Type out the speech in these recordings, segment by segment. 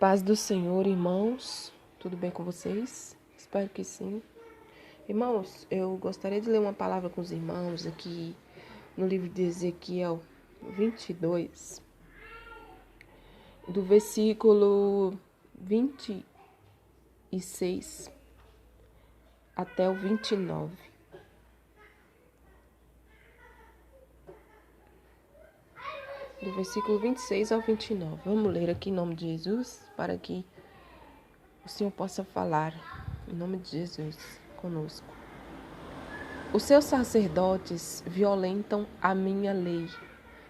Paz do Senhor, irmãos. Tudo bem com vocês? Espero que sim. Irmãos, eu gostaria de ler uma palavra com os irmãos aqui no livro de Ezequiel 22, do versículo 26 até o 29. Do versículo 26 ao 29. Vamos ler aqui em nome de Jesus, para que o Senhor possa falar, em nome de Jesus, conosco. Os seus sacerdotes violentam a minha lei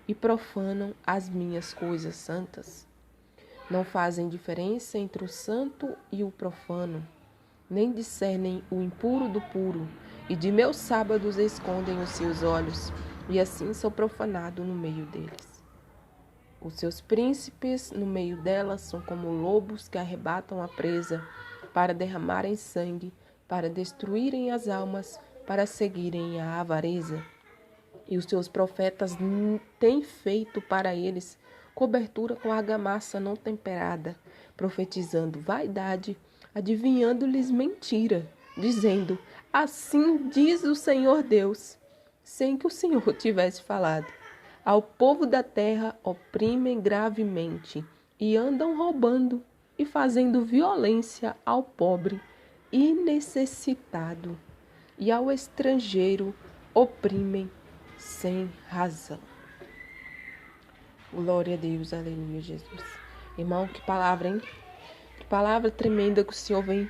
e profanam as minhas coisas santas. Não fazem diferença entre o santo e o profano, nem discernem o impuro do puro, e de meus sábados escondem os seus olhos, e assim sou profanado no meio deles. Os seus príncipes no meio delas são como lobos que arrebatam a presa para derramarem sangue, para destruírem as almas, para seguirem a avareza. E os seus profetas têm feito para eles cobertura com argamassa não temperada, profetizando vaidade, adivinhando-lhes mentira, dizendo: assim diz o Senhor Deus, sem que o Senhor tivesse falado. Ao povo da terra oprimem gravemente e andam roubando e fazendo violência ao pobre e necessitado, e ao estrangeiro oprimem sem razão. Glória a Deus, aleluia, Jesus. Irmão, que palavra, hein? Que palavra tremenda que o Senhor vem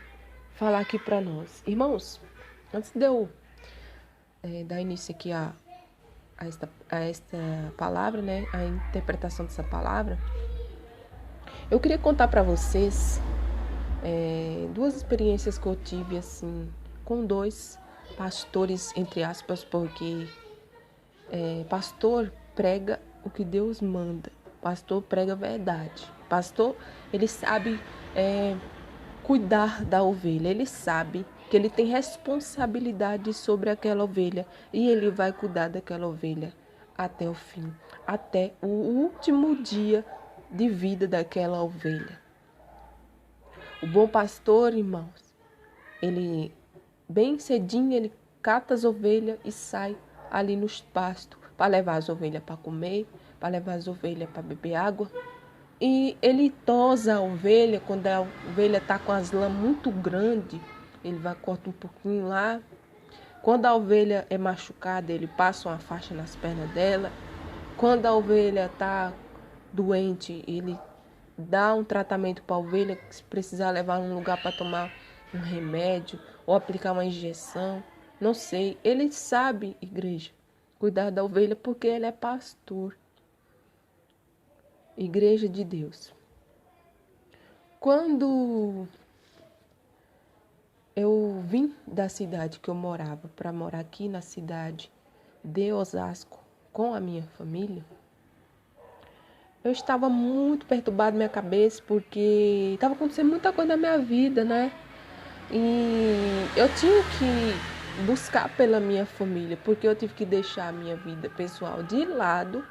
falar aqui para nós. Irmãos, antes de eu dar início aqui a esta palavra, né? A interpretação dessa palavra, eu queria contar para vocês duas experiências que eu tive assim com dois pastores, entre aspas, porque pastor prega o que Deus manda, pastor prega a verdade, pastor ele sabe cuidar da ovelha, ele sabe que ele tem responsabilidade sobre aquela ovelha e ele vai cuidar daquela ovelha até o fim, até o último dia de vida daquela ovelha. O bom pastor, irmãos, ele bem cedinho ele cata as ovelhas e sai ali nos pastos para levar as ovelhas para comer, para levar as ovelhas para beber água. E ele tosa a ovelha quando a ovelha está com as lãs muito grandes. Ele vai cortar um pouquinho lá. Quando a ovelha é machucada, ele passa uma faixa nas pernas dela. Quando a ovelha está doente, ele dá um tratamento para a ovelha, se precisar levar num lugar para tomar um remédio ou aplicar uma injeção. Não sei. Ele sabe, igreja, cuidar da ovelha porque ele é pastor. Igreja de Deus. Quando eu vim da cidade que eu morava para morar aqui na cidade de Osasco com a minha família, eu estava muito perturbada na minha cabeça porque estava acontecendo muita coisa na minha vida, né? E eu tinha que buscar pela minha família, porque eu tive que deixar a minha vida pessoal de lado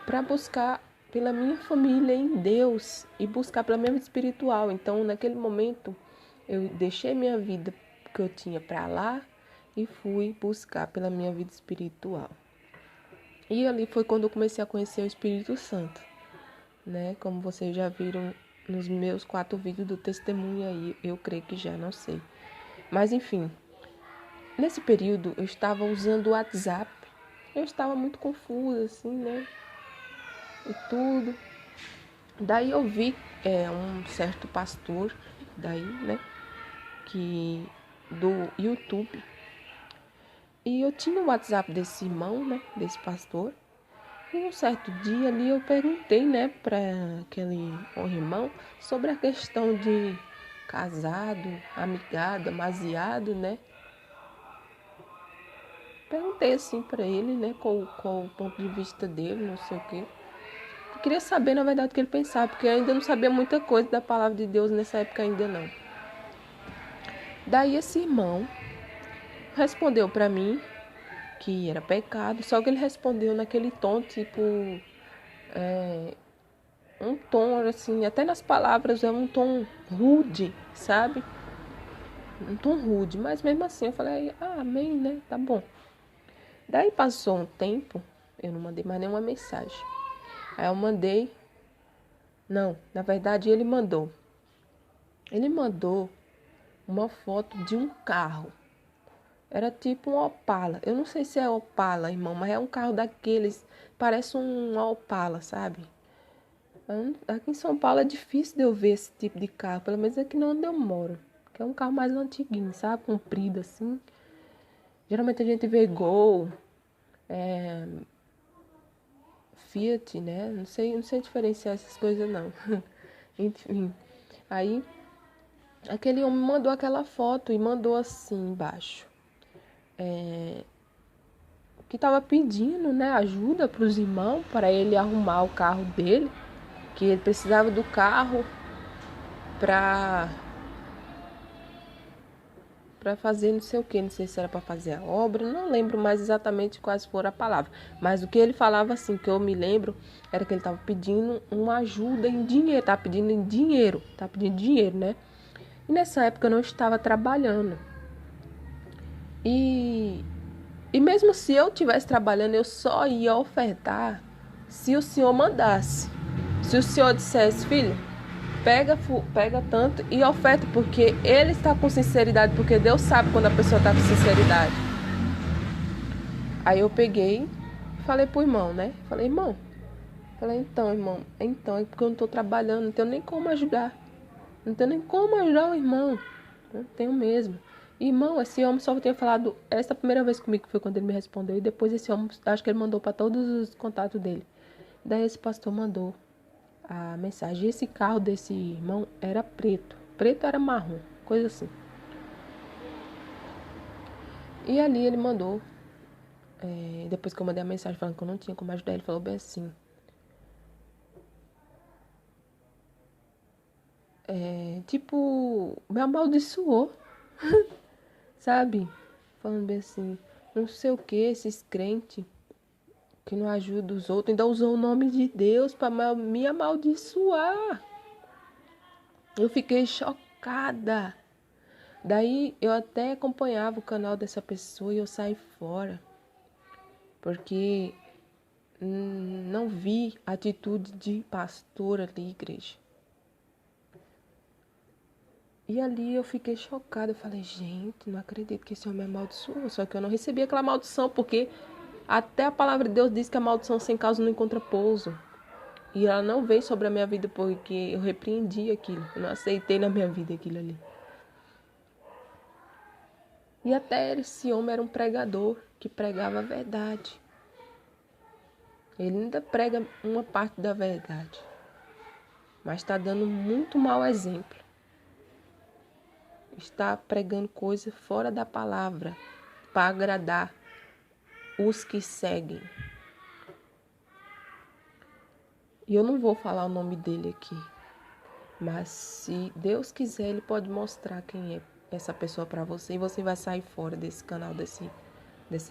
para buscar pela minha família em Deus e buscar pela minha vida espiritual. Então, naquele momento, eu deixei minha vida que eu tinha para lá e fui buscar pela minha vida espiritual. E ali foi quando eu comecei a conhecer o Espírito Santo, né? Como vocês já viram nos meus 4 vídeos do testemunho aí, eu creio que já, não sei. Mas enfim, nesse período eu estava usando o WhatsApp. Eu estava muito confusa, assim, né? E tudo. Daí eu vi um certo pastor, daí, né, do YouTube. E eu tinha o WhatsApp desse irmão, né, desse pastor. E um certo dia ali eu perguntei, né, para aquele irmão sobre a questão de casado, amigado, amasiado, né. Perguntei assim para ele, né, qual o ponto de vista dele, não sei o quê. Eu queria saber, na verdade, o que ele pensava, porque eu ainda não sabia muita coisa da palavra de Deus nessa época ainda não. Daí esse irmão respondeu para mim que era pecado, só que ele respondeu naquele tom, tipo, um tom assim, até nas palavras é um tom rude, sabe? Um tom rude, mas mesmo assim eu falei, amém, né? Tá bom. Daí passou um tempo, eu não mandei mais nenhuma mensagem. Aí eu mandei, não, na verdade ele mandou. Ele mandou uma foto de um carro. Era tipo um Opala. Eu não sei se é Opala, irmão, mas é um carro daqueles, parece um Opala, sabe? Aqui em São Paulo é difícil de eu ver esse tipo de carro, pelo menos aqui não onde eu moro. Que é um carro mais antiguinho, sabe? Comprido assim. Geralmente a gente vê Gol, Fiat, né? Não sei diferenciar essas coisas não. Enfim. Aí aquele homem mandou aquela foto e mandou assim embaixo. Que tava pedindo, né, ajuda para os irmãos para ele arrumar o carro dele, que ele precisava do carro para fazer não sei o que, não sei se era para fazer a obra, não lembro mais exatamente quais foram a palavra, mas o que ele falava assim, que eu me lembro, era que ele estava pedindo uma ajuda em dinheiro, tá pedindo dinheiro, né? E nessa época eu não estava trabalhando. E mesmo se eu estivesse trabalhando, eu só ia ofertar se o senhor mandasse. Se o senhor dissesse, filho, pega tanto e oferta, porque ele está com sinceridade, porque Deus sabe quando a pessoa está com sinceridade. Aí eu peguei, falei pro irmão, né? Falei, irmão, irmão, é porque eu não estou trabalhando, não tenho nem como ajudar. Não tenho nem como ajudar o irmão. Não tenho mesmo. Irmão, esse homem só tinha falado essa primeira vez comigo, que foi quando ele me respondeu. E depois esse homem, acho que ele mandou para todos os contatos dele. Daí esse pastor mandou a mensagem. E esse carro desse irmão era preto. Preto era marrom, coisa assim. E ali ele mandou. Depois que eu mandei a mensagem falando que eu não tinha como ajudar, ele falou bem assim. Tipo, me amaldiçoou. Sabe? Falando bem assim, não sei o que, esses crentes que não ajudam os outros, ainda usou o nome de Deus para me amaldiçoar. Eu fiquei chocada. Daí eu até acompanhava o canal dessa pessoa e eu saí fora. Porque não vi atitude de pastor ali, igreja. E ali eu fiquei chocada. Eu falei, gente, não acredito que esse homem me amaldiçoou. Só que eu não recebi aquela maldição, porque até a palavra de Deus diz que a maldição sem causa não encontra pouso. E ela não veio sobre a minha vida porque eu repreendi aquilo. Eu não aceitei na minha vida aquilo ali. E até esse homem era um pregador que pregava a verdade. Ele ainda prega uma parte da verdade. Mas está dando muito mau exemplo. Está pregando coisa fora da palavra para agradar os que seguem. E eu não vou falar o nome dele aqui. Mas se Deus quiser, ele pode mostrar quem é essa pessoa para você. E você vai sair fora desse canal, desse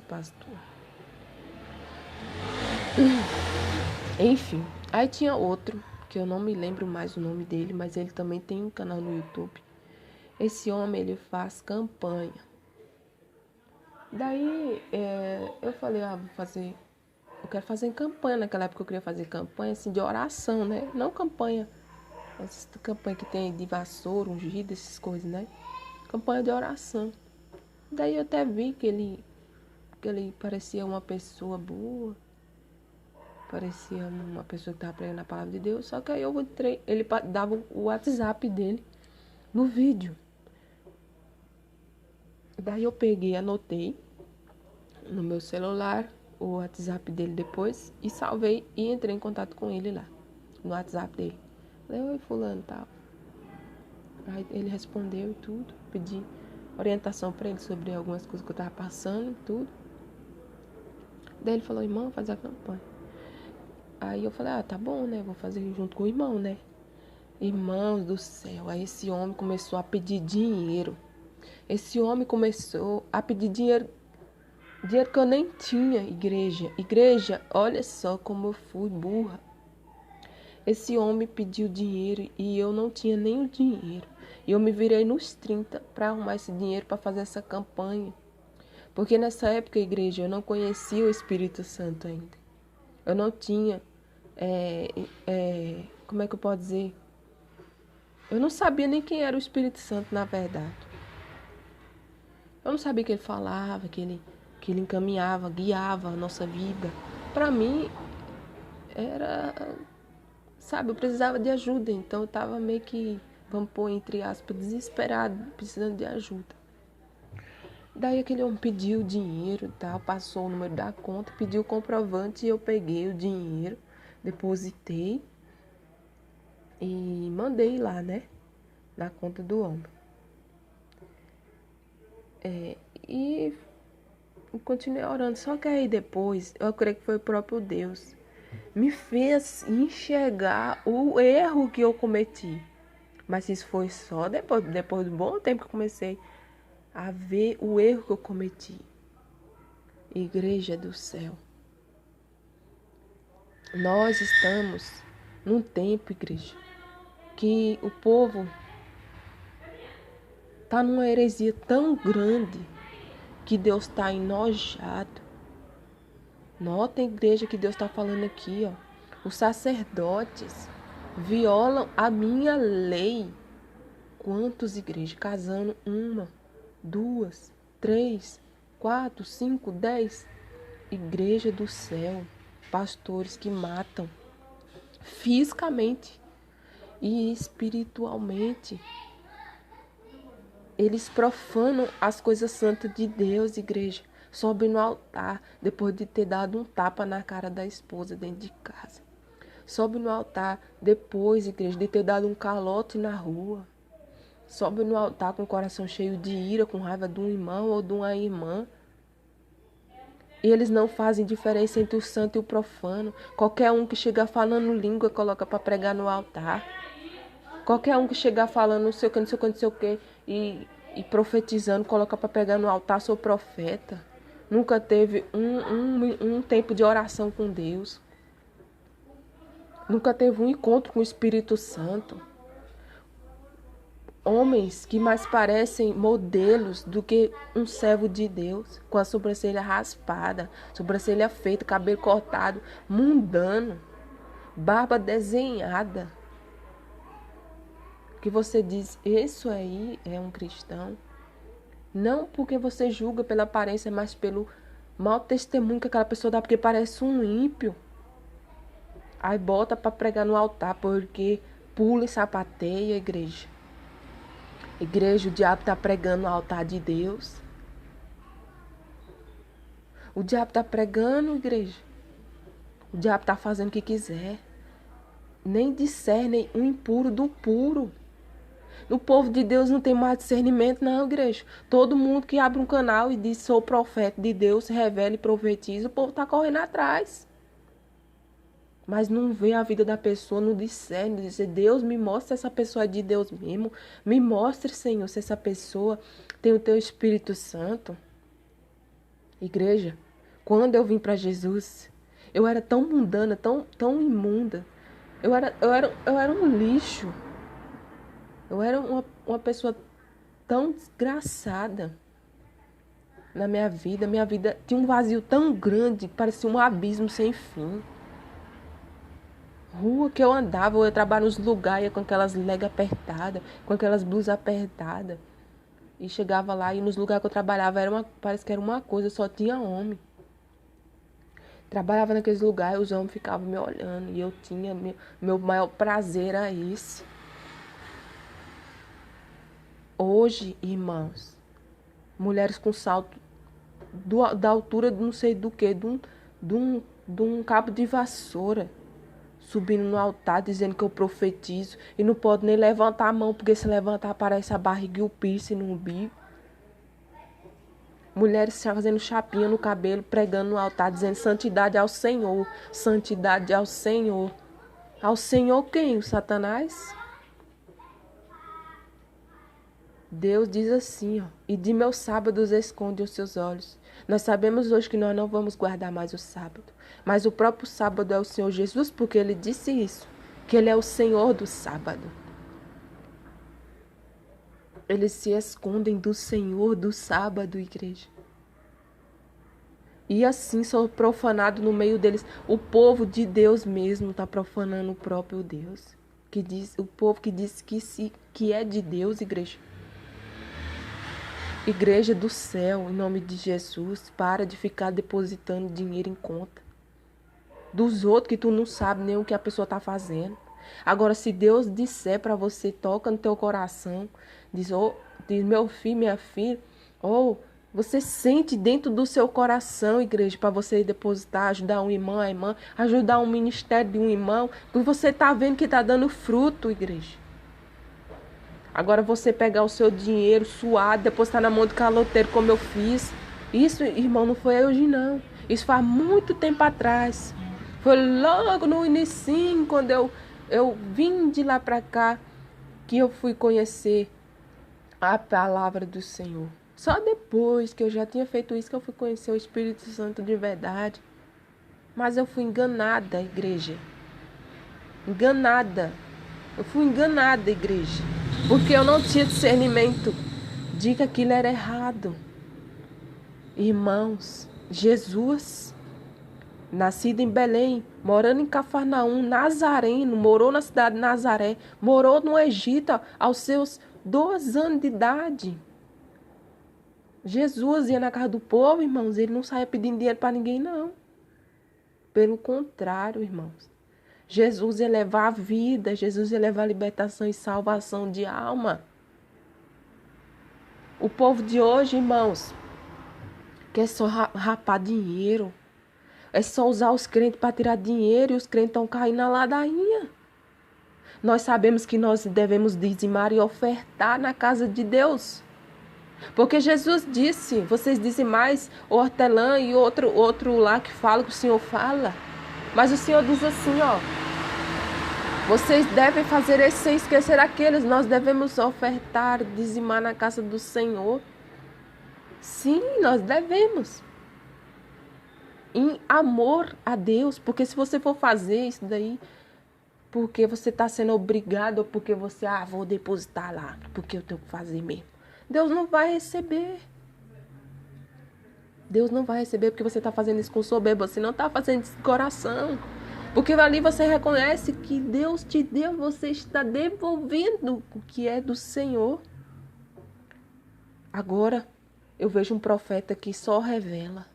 pastor. Enfim, aí tinha outro, que eu não me lembro mais o nome dele, mas ele também tem um canal no YouTube. Esse homem, ele faz campanha. Daí, eu falei, eu quero fazer campanha. Naquela época eu queria fazer campanha, assim, de oração, né? Não campanha, essa campanha que tem de vassoura, ungido, essas coisas, né? Campanha de oração. Daí eu até vi que ele parecia uma pessoa boa. Parecia uma pessoa que estava pregando a palavra de Deus. Só que aí eu entrei, ele dava o WhatsApp dele no vídeo. Daí eu peguei, anotei no meu celular o WhatsApp dele depois e salvei e entrei em contato com ele lá, no WhatsApp dele. Falei, oi fulano, tal. Aí ele respondeu e tudo, pedi orientação para ele sobre algumas coisas que eu tava passando e tudo. Daí ele falou, irmão, fazer a campanha. Aí eu falei, tá bom, né, vou fazer junto com o irmão, né. Irmãos do céu, aí esse homem começou a pedir dinheiro. Esse homem começou a pedir dinheiro que eu nem tinha, igreja. Igreja, olha só como eu fui burra. Esse homem pediu dinheiro e eu não tinha nem o dinheiro. E eu me virei nos 30 para arrumar esse dinheiro para fazer essa campanha. Porque nessa época, igreja, eu não conhecia o Espírito Santo ainda. Eu não tinha, como é que eu posso dizer? Eu não sabia nem quem era o Espírito Santo, na verdade. Eu não sabia que ele falava, que ele encaminhava, guiava a nossa vida. Para mim, era, sabe, eu precisava de ajuda. Então eu estava meio que, vamos pôr entre aspas, desesperado, precisando de ajuda. Daí aquele homem pediu dinheiro e tal, passou o número da conta, pediu o comprovante e eu peguei o dinheiro, depositei e mandei lá, né, na conta do homem. E continuei orando, só que aí depois, eu creio que foi o próprio Deus, me fez enxergar o erro que eu cometi. Mas isso foi só depois de um bom tempo que eu comecei a ver o erro que eu cometi. Igreja do céu. Nós estamos num tempo, igreja, que o povo está numa heresia tão grande que Deus está enojado. Nota, igreja, que Deus está falando aqui, ó. Os sacerdotes violam a minha lei. Quantos igrejas casando 1, 2, 3, 4, 5, 10? Igreja do céu, pastores que matam fisicamente e espiritualmente. Eles profanam as coisas santas de Deus, igreja. Sobem no altar depois de ter dado um tapa na cara da esposa dentro de casa. Sobe no altar depois, igreja, de ter dado um calote na rua. Sobe no altar com o coração cheio de ira, com raiva de um irmão ou de uma irmã. E eles não fazem diferença entre o santo e o profano. Qualquer um que chegar falando língua, coloca para pregar no altar. Qualquer um que chegar falando não sei o que, não sei o que, não sei o que, e profetizando, coloca para pregar no altar, sou profeta. Nunca teve um tempo de oração com Deus. Nunca teve um encontro com o Espírito Santo. Homens que mais parecem modelos do que um servo de Deus, com a sobrancelha raspada, sobrancelha feita, cabelo cortado, mundano, barba desenhada. Que você diz, isso aí é um cristão. Não porque você julga pela aparência, mas pelo mau testemunho que aquela pessoa dá, porque parece um ímpio. Aí bota para pregar no altar, porque pula e sapateia, igreja. Igreja, o diabo está pregando no altar de Deus. O diabo está pregando, igreja. O diabo está fazendo o que quiser. Nem discernem o impuro do puro. O povo de Deus não tem mais discernimento, não, igreja. Todo mundo que abre um canal e diz sou profeta de Deus, se revela e profetiza, o povo está correndo atrás. Mas não vê a vida da pessoa, não discerne, diz, Deus, me mostra se essa pessoa é de Deus mesmo. Me mostre, Senhor, se essa pessoa tem o teu Espírito Santo. Igreja, quando eu vim para Jesus, eu era tão mundana, tão imunda. Eu era um lixo. Eu era uma pessoa tão desgraçada na minha vida. Minha vida tinha um vazio tão grande que parecia um abismo sem fim. Rua que eu andava, eu ia trabalhar nos lugares com aquelas legas apertadas, com aquelas blusas apertadas. E chegava lá e nos lugares que eu trabalhava, parece que era uma coisa, só tinha homem. Trabalhava naqueles lugares, os homens ficavam me olhando. E eu tinha, meu maior prazer era esse. Hoje, irmãos, mulheres com salto da altura de não sei do que, de um cabo de vassoura, subindo no altar, dizendo que eu profetizo, e não pode nem levantar a mão, porque se levantar aparece a barriga e o piercing no umbigo. Mulheres fazendo chapinha no cabelo, pregando no altar, dizendo santidade ao Senhor, santidade ao Senhor. Ao Senhor quem? O Satanás? Deus diz assim, ó, e de meus sábados esconde os seus olhos. Nós sabemos hoje que nós não vamos guardar mais o sábado, mas o próprio sábado é o Senhor Jesus, porque ele disse isso. que Ele é o Senhor do sábado. Eles se escondem do Senhor do sábado, igreja. E assim são profanados no meio deles. O povo de Deus mesmo está profanando o próprio Deus. O povo que diz que é de Deus, igreja. Igreja do céu, em nome de Jesus, para de ficar depositando dinheiro em conta dos outros que tu não sabe nem o que a pessoa está fazendo. Agora, se Deus disser para você, toca no teu coração, diz meu filho, minha filha, você sente dentro do seu coração, igreja, para você depositar, ajudar um irmão, a irmã, ajudar um ministério de um irmão, porque você está vendo que está dando fruto, igreja. Agora você pegar o seu dinheiro suado, depositar na mão do caloteiro, como eu fiz. Isso, irmão, não foi hoje, não. Isso faz muito tempo atrás. Foi logo no início, quando eu vim de lá para cá, que eu fui conhecer a palavra do Senhor. Só depois que eu já tinha feito isso, que eu fui conhecer o Espírito Santo de verdade. Mas eu fui enganada, igreja. Enganada. Eu fui enganada, igreja. Porque eu não tinha discernimento de que aquilo era errado. Irmãos, Jesus, nascido em Belém, morando em Cafarnaum, nazareno, morou na cidade de Nazaré, morou no Egito aos seus 2 anos de idade. Jesus ia na casa do povo, irmãos, ele não saía pedindo dinheiro para ninguém, não. Pelo contrário, irmãos. Jesus ia levar a vida, Jesus ia levar a libertação e salvação de alma. O povo de hoje, irmãos, quer só rapar dinheiro. É só usar os crentes para tirar dinheiro e os crentes estão caindo na ladainha. Nós sabemos que nós devemos dizimar e ofertar na casa de Deus. Porque Jesus disse, vocês dizem mais o hortelã e outro lá que fala que o Senhor fala. Mas o Senhor diz assim, vocês devem fazer isso sem esquecer aqueles. Nós devemos ofertar, dizimar na casa do Senhor. Sim, nós devemos. Em amor a Deus. Porque se você for fazer isso daí, porque você está sendo obrigado, ou porque você, vou depositar lá, porque eu tenho que fazer mesmo. Deus não vai receber. Deus não vai receber porque você está fazendo isso com soberba. Você não está fazendo isso de coração. Porque ali você reconhece que Deus te deu, você está devolvendo o que é do Senhor. Agora, eu vejo um profeta que só revela.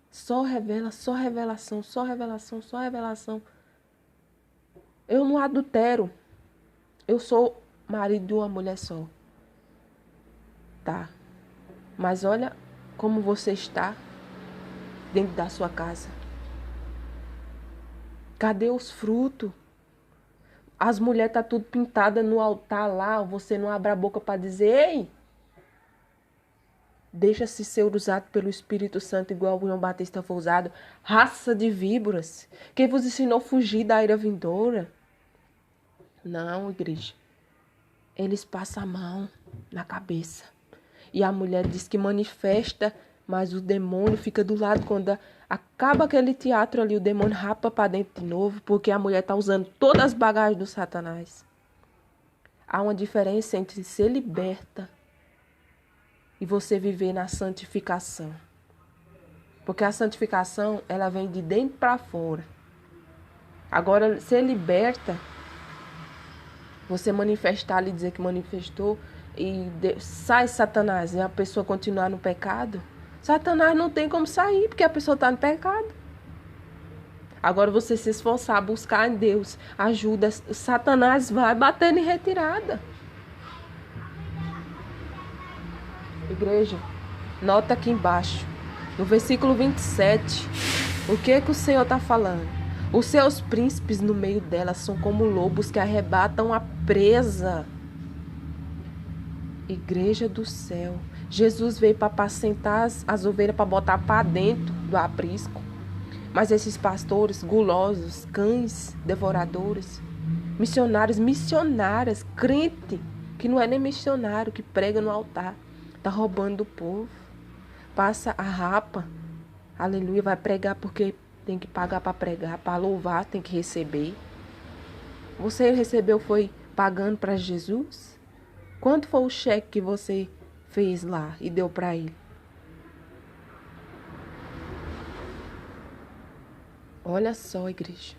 Só revela, só revelação, só revelação, só revelação. Eu não adultero. Eu sou marido de uma mulher só. Tá. Mas olha como você está dentro da sua casa. Cadê os frutos? As mulheres estão tudo pintadas no altar lá. Você não abre a boca para dizer, ei, deixa-se ser usado pelo Espírito Santo, igual o João Batista foi usado. Raça de víboras. Quem vos ensinou a fugir da ira vindoura? Não, igreja. Eles passam a mão na cabeça. E a mulher diz que manifesta, mas o demônio fica do lado. Quando acaba aquele teatro ali, o demônio rapa para dentro de novo, porque a mulher está usando todas as bagagens do Satanás. Há uma diferença entre ser liberta e você viver na santificação. Porque a santificação, ela vem de dentro para fora. Agora, ser liberta, você manifestar ali, dizer que manifestou, e sai Satanás e a pessoa continuar no pecado, Satanás não tem como sair, porque a pessoa está no pecado. Agora você se esforçar, buscar em Deus ajuda, Satanás vai batendo em retirada. Igreja, nota aqui embaixo, no versículo 27, o que o Senhor está falando? Os seus príncipes no meio dela são como lobos que arrebatam a presa. Igreja do céu. Jesus veio para apacentar as ovelhas, para botar para dentro do aprisco. Mas esses pastores gulosos, cães devoradores, missionárias, crente, que não é nem missionário, que prega no altar, está roubando o povo. Passa a rapa, aleluia, vai pregar porque tem que pagar para pregar, para louvar tem que receber. Você recebeu foi pagando para Jesus? Quanto foi o cheque que você fez lá e deu para ele? Olha só, igreja.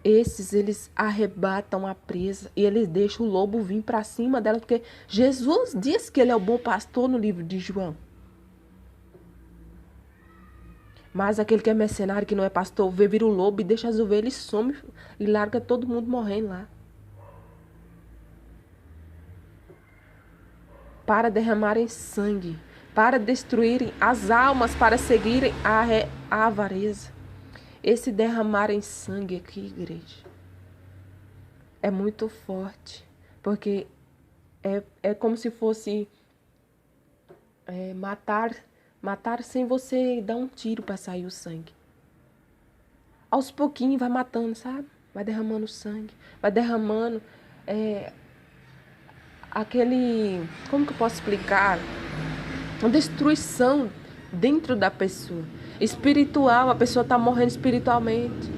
Esses, eles arrebatam a presa e eles deixam o lobo vir para cima dela, porque Jesus diz que ele é o bom pastor no livro de João. Mas aquele que é mercenário, que não é pastor, vira o lobo e deixa as ovelhas e some e larga todo mundo morrendo lá. Para derramarem sangue, para destruírem as almas, para seguirem a avareza. Esse derramarem sangue aqui, igreja, é muito forte, porque é como se fosse matar sem você dar um tiro para sair o sangue. Aos pouquinhos vai matando, sabe? Vai derramando sangue, vai derramando aquele, como que eu posso explicar? Uma destruição dentro da pessoa. Espiritual, a pessoa está morrendo espiritualmente.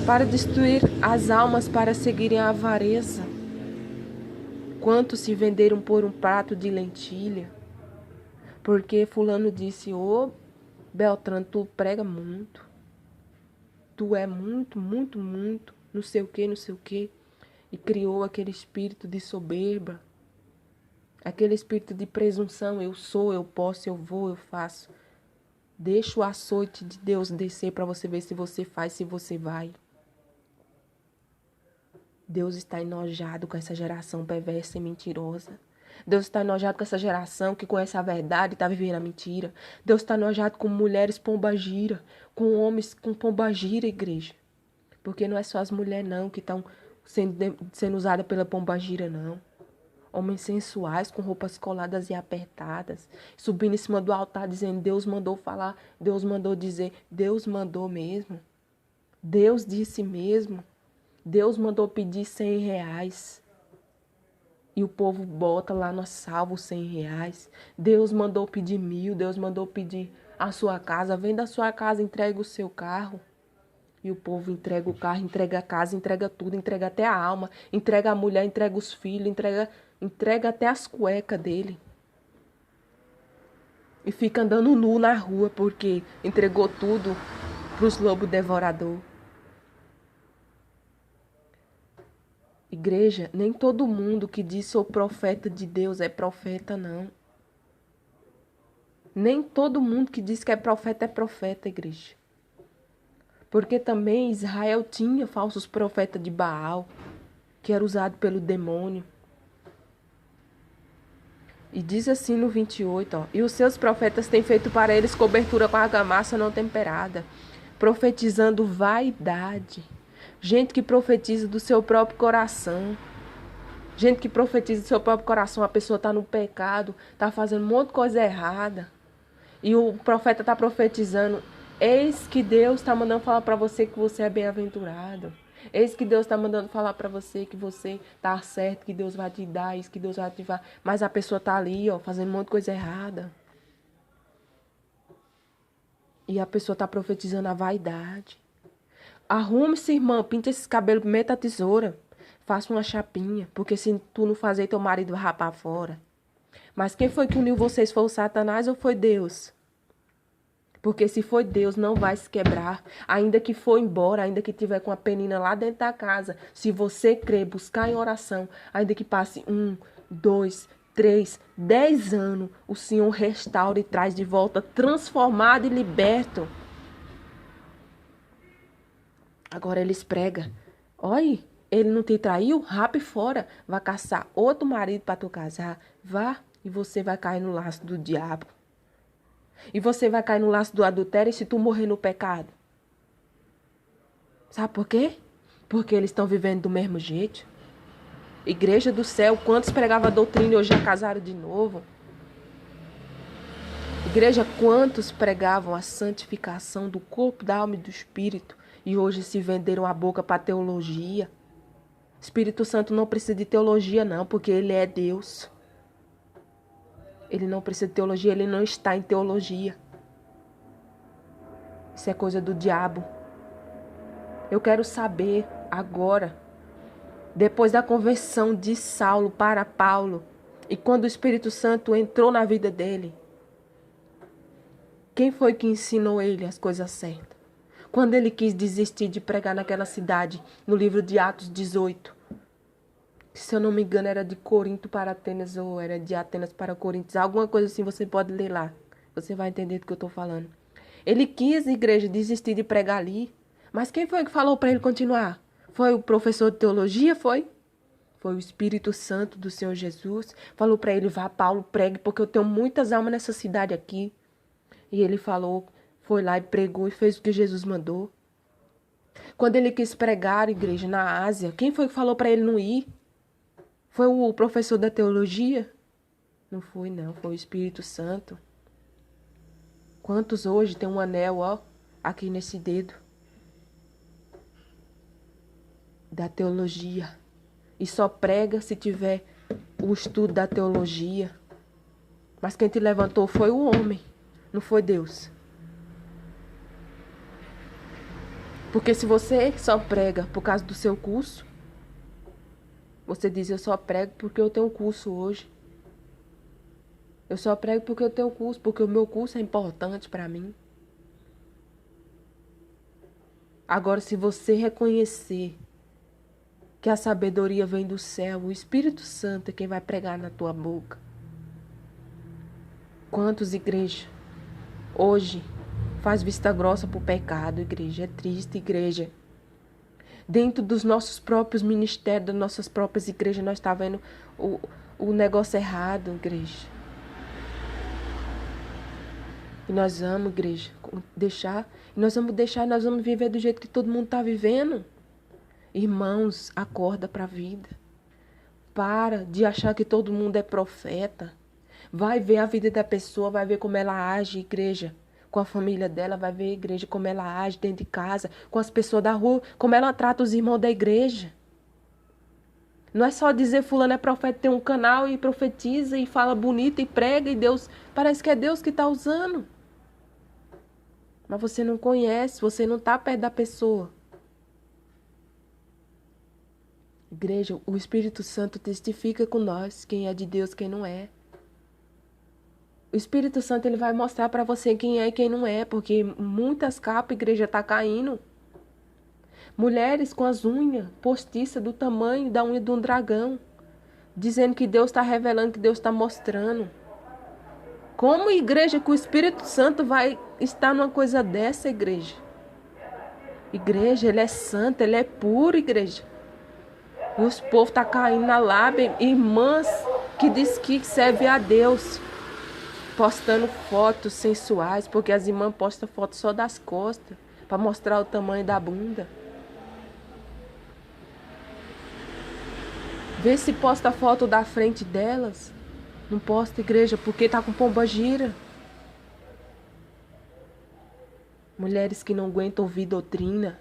Para destruir as almas, para seguirem a avareza. Quantos se venderam por um prato de lentilha? Porque fulano disse, ô Beltrano, tu prega muito. Tu é muito, muito, muito, não sei o que, não sei o que. E criou aquele espírito de soberba. Aquele espírito de presunção, eu sou, eu posso, eu vou, eu faço. Deixa o açoite de Deus descer para você ver se você faz, se você vai. Deus está enojado com essa geração perversa e mentirosa. Deus está enojado com essa geração que conhece a verdade e está vivendo a mentira. Deus está enojado com mulheres pombagira, com homens com pombagira, igreja. Porque não é só as mulheres não que estão sendo usadas pela pombagira, não. Homens sensuais com roupas coladas e apertadas, subindo em cima do altar dizendo Deus mandou falar, Deus mandou dizer, Deus mandou mesmo. Deus disse mesmo. Deus mandou pedir R$100 e o povo bota lá no salvo R$100. Deus mandou pedir 1.000, Deus mandou pedir a sua casa, venda a sua casa, entrega o seu carro. E o povo entrega o carro, entrega a casa, entrega tudo, entrega até a alma, entrega a mulher, entrega os filhos, entrega até as cuecas dele. E fica andando nu na rua porque entregou tudo para os lobos devoradores. Igreja, nem todo mundo que diz sou profeta de Deus é profeta, não. Nem todo mundo que diz que é profeta, igreja. Porque também Israel tinha falsos profetas de Baal, que era usado pelo demônio. E diz assim no 28, ó, e os seus profetas têm feito para eles cobertura com argamassa não temperada, profetizando vaidade. Gente que profetiza do seu próprio coração. Gente que profetiza do seu próprio coração. A pessoa está no pecado, está fazendo um monte de coisa errada. E o profeta está profetizando. Eis que Deus está mandando falar para você que você é bem-aventurado. Eis que Deus está mandando falar para você que você está certo, que Deus vai te dar isso, que Deus vai te dar. Mas a pessoa está ali, ó, fazendo um monte de coisa errada. E a pessoa está profetizando a vaidade. Arrume-se, irmã, pinta esses cabelos, meta a tesoura. Faça uma chapinha, porque se tu não fazer, teu marido vai rapar fora. Mas quem foi que uniu vocês? Foi o Satanás ou foi Deus? Porque se foi Deus, não vai se quebrar. Ainda que for embora, ainda que tiver com a penina lá dentro da casa, se você crer, buscar em oração, ainda que passe 1, 2, 3, 10 anos, o Senhor restaura e traz de volta, transformado e liberto. Agora eles pregam. Olha, ele não te traiu? Rape fora. Vai caçar outro marido para tu casar. Vá e você vai cair no laço do diabo. E você vai cair no laço do adultério se tu morrer no pecado. Sabe por quê? Porque eles estão vivendo do mesmo jeito. Igreja do céu, quantos pregavam a doutrina e hoje já casaram de novo? Igreja, quantos pregavam a santificação do corpo, da alma e do espírito e hoje se venderam a boca para teologia? Espírito Santo não precisa de teologia não, porque ele é Deus. Ele não precisa de teologia, ele não está em teologia. Isso é coisa do diabo. Eu quero saber agora, depois da conversão de Saulo para Paulo, e quando o Espírito Santo entrou na vida dele, quem foi que ensinou ele as coisas certas? Quando ele quis desistir de pregar naquela cidade, no livro de Atos 18, se eu não me engano era de Corinto para Atenas ou era de Atenas para Corinto, alguma coisa assim, você pode ler lá. Você vai entender do que eu estou falando. Ele quis, igreja, desistir de pregar ali. Mas quem foi que falou para ele continuar? Foi o professor de teologia, foi? Foi o Espírito Santo do Senhor Jesus. Falou para ele, vá Paulo, pregue, porque eu tenho muitas almas nessa cidade aqui. E ele falou, foi lá e pregou e fez o que Jesus mandou. Quando ele quis pregar, igreja, na Ásia, quem foi que falou para ele não ir? Foi o professor da teologia? Não foi, não. Foi o Espírito Santo. Quantos hoje tem um anel, ó, aqui nesse dedo? Da teologia. E só prega se tiver o estudo da teologia. Mas quem te levantou foi o homem, não foi Deus. Porque se você só prega por causa do seu curso, você diz, eu só prego porque eu tenho curso hoje. Eu só prego porque eu tenho curso, porque o meu curso é importante para mim. Agora, se você reconhecer que a sabedoria vem do céu, o Espírito Santo é quem vai pregar na tua boca. Quantos igrejas hoje faz vista grossa pro pecado, igreja? É triste, igreja. Dentro dos nossos próprios ministérios, das nossas próprias igrejas, nós estamos vendo o negócio errado, igreja. E nós vamos, igreja, nós vamos viver do jeito que todo mundo está vivendo. Irmãos, acorda para a vida. Para de achar que todo mundo é profeta. Vai ver a vida da pessoa, vai ver como ela age, igreja. Com a família dela, vai ver a igreja, como ela age dentro de casa, com as pessoas da rua, como ela trata os irmãos da igreja. Não é só dizer fulano é profeta, tem um canal e profetiza e fala bonito e prega e Deus, parece que é Deus que está usando. Mas você não conhece, você não está perto da pessoa. Igreja, o Espírito Santo testifica com nós quem é de Deus, quem não é. O Espírito Santo ele vai mostrar para você quem é e quem não é, porque muitas capas a igreja está caindo. Mulheres com as unhas postiças do tamanho da unha de um dragão, dizendo que Deus está revelando, que Deus está mostrando. Como igreja que o Espírito Santo vai estar numa coisa dessa, igreja? Igreja, ele é santo, ele é puro, igreja. E os povos estão caindo na lábia, irmãs que diz que serve a Deus, postando fotos sensuais, porque as irmãs postam fotos só das costas, para mostrar o tamanho da bunda. Vê se posta foto da frente delas. Não posta, igreja, porque tá com pomba gira. Mulheres que não aguentam ouvir doutrina.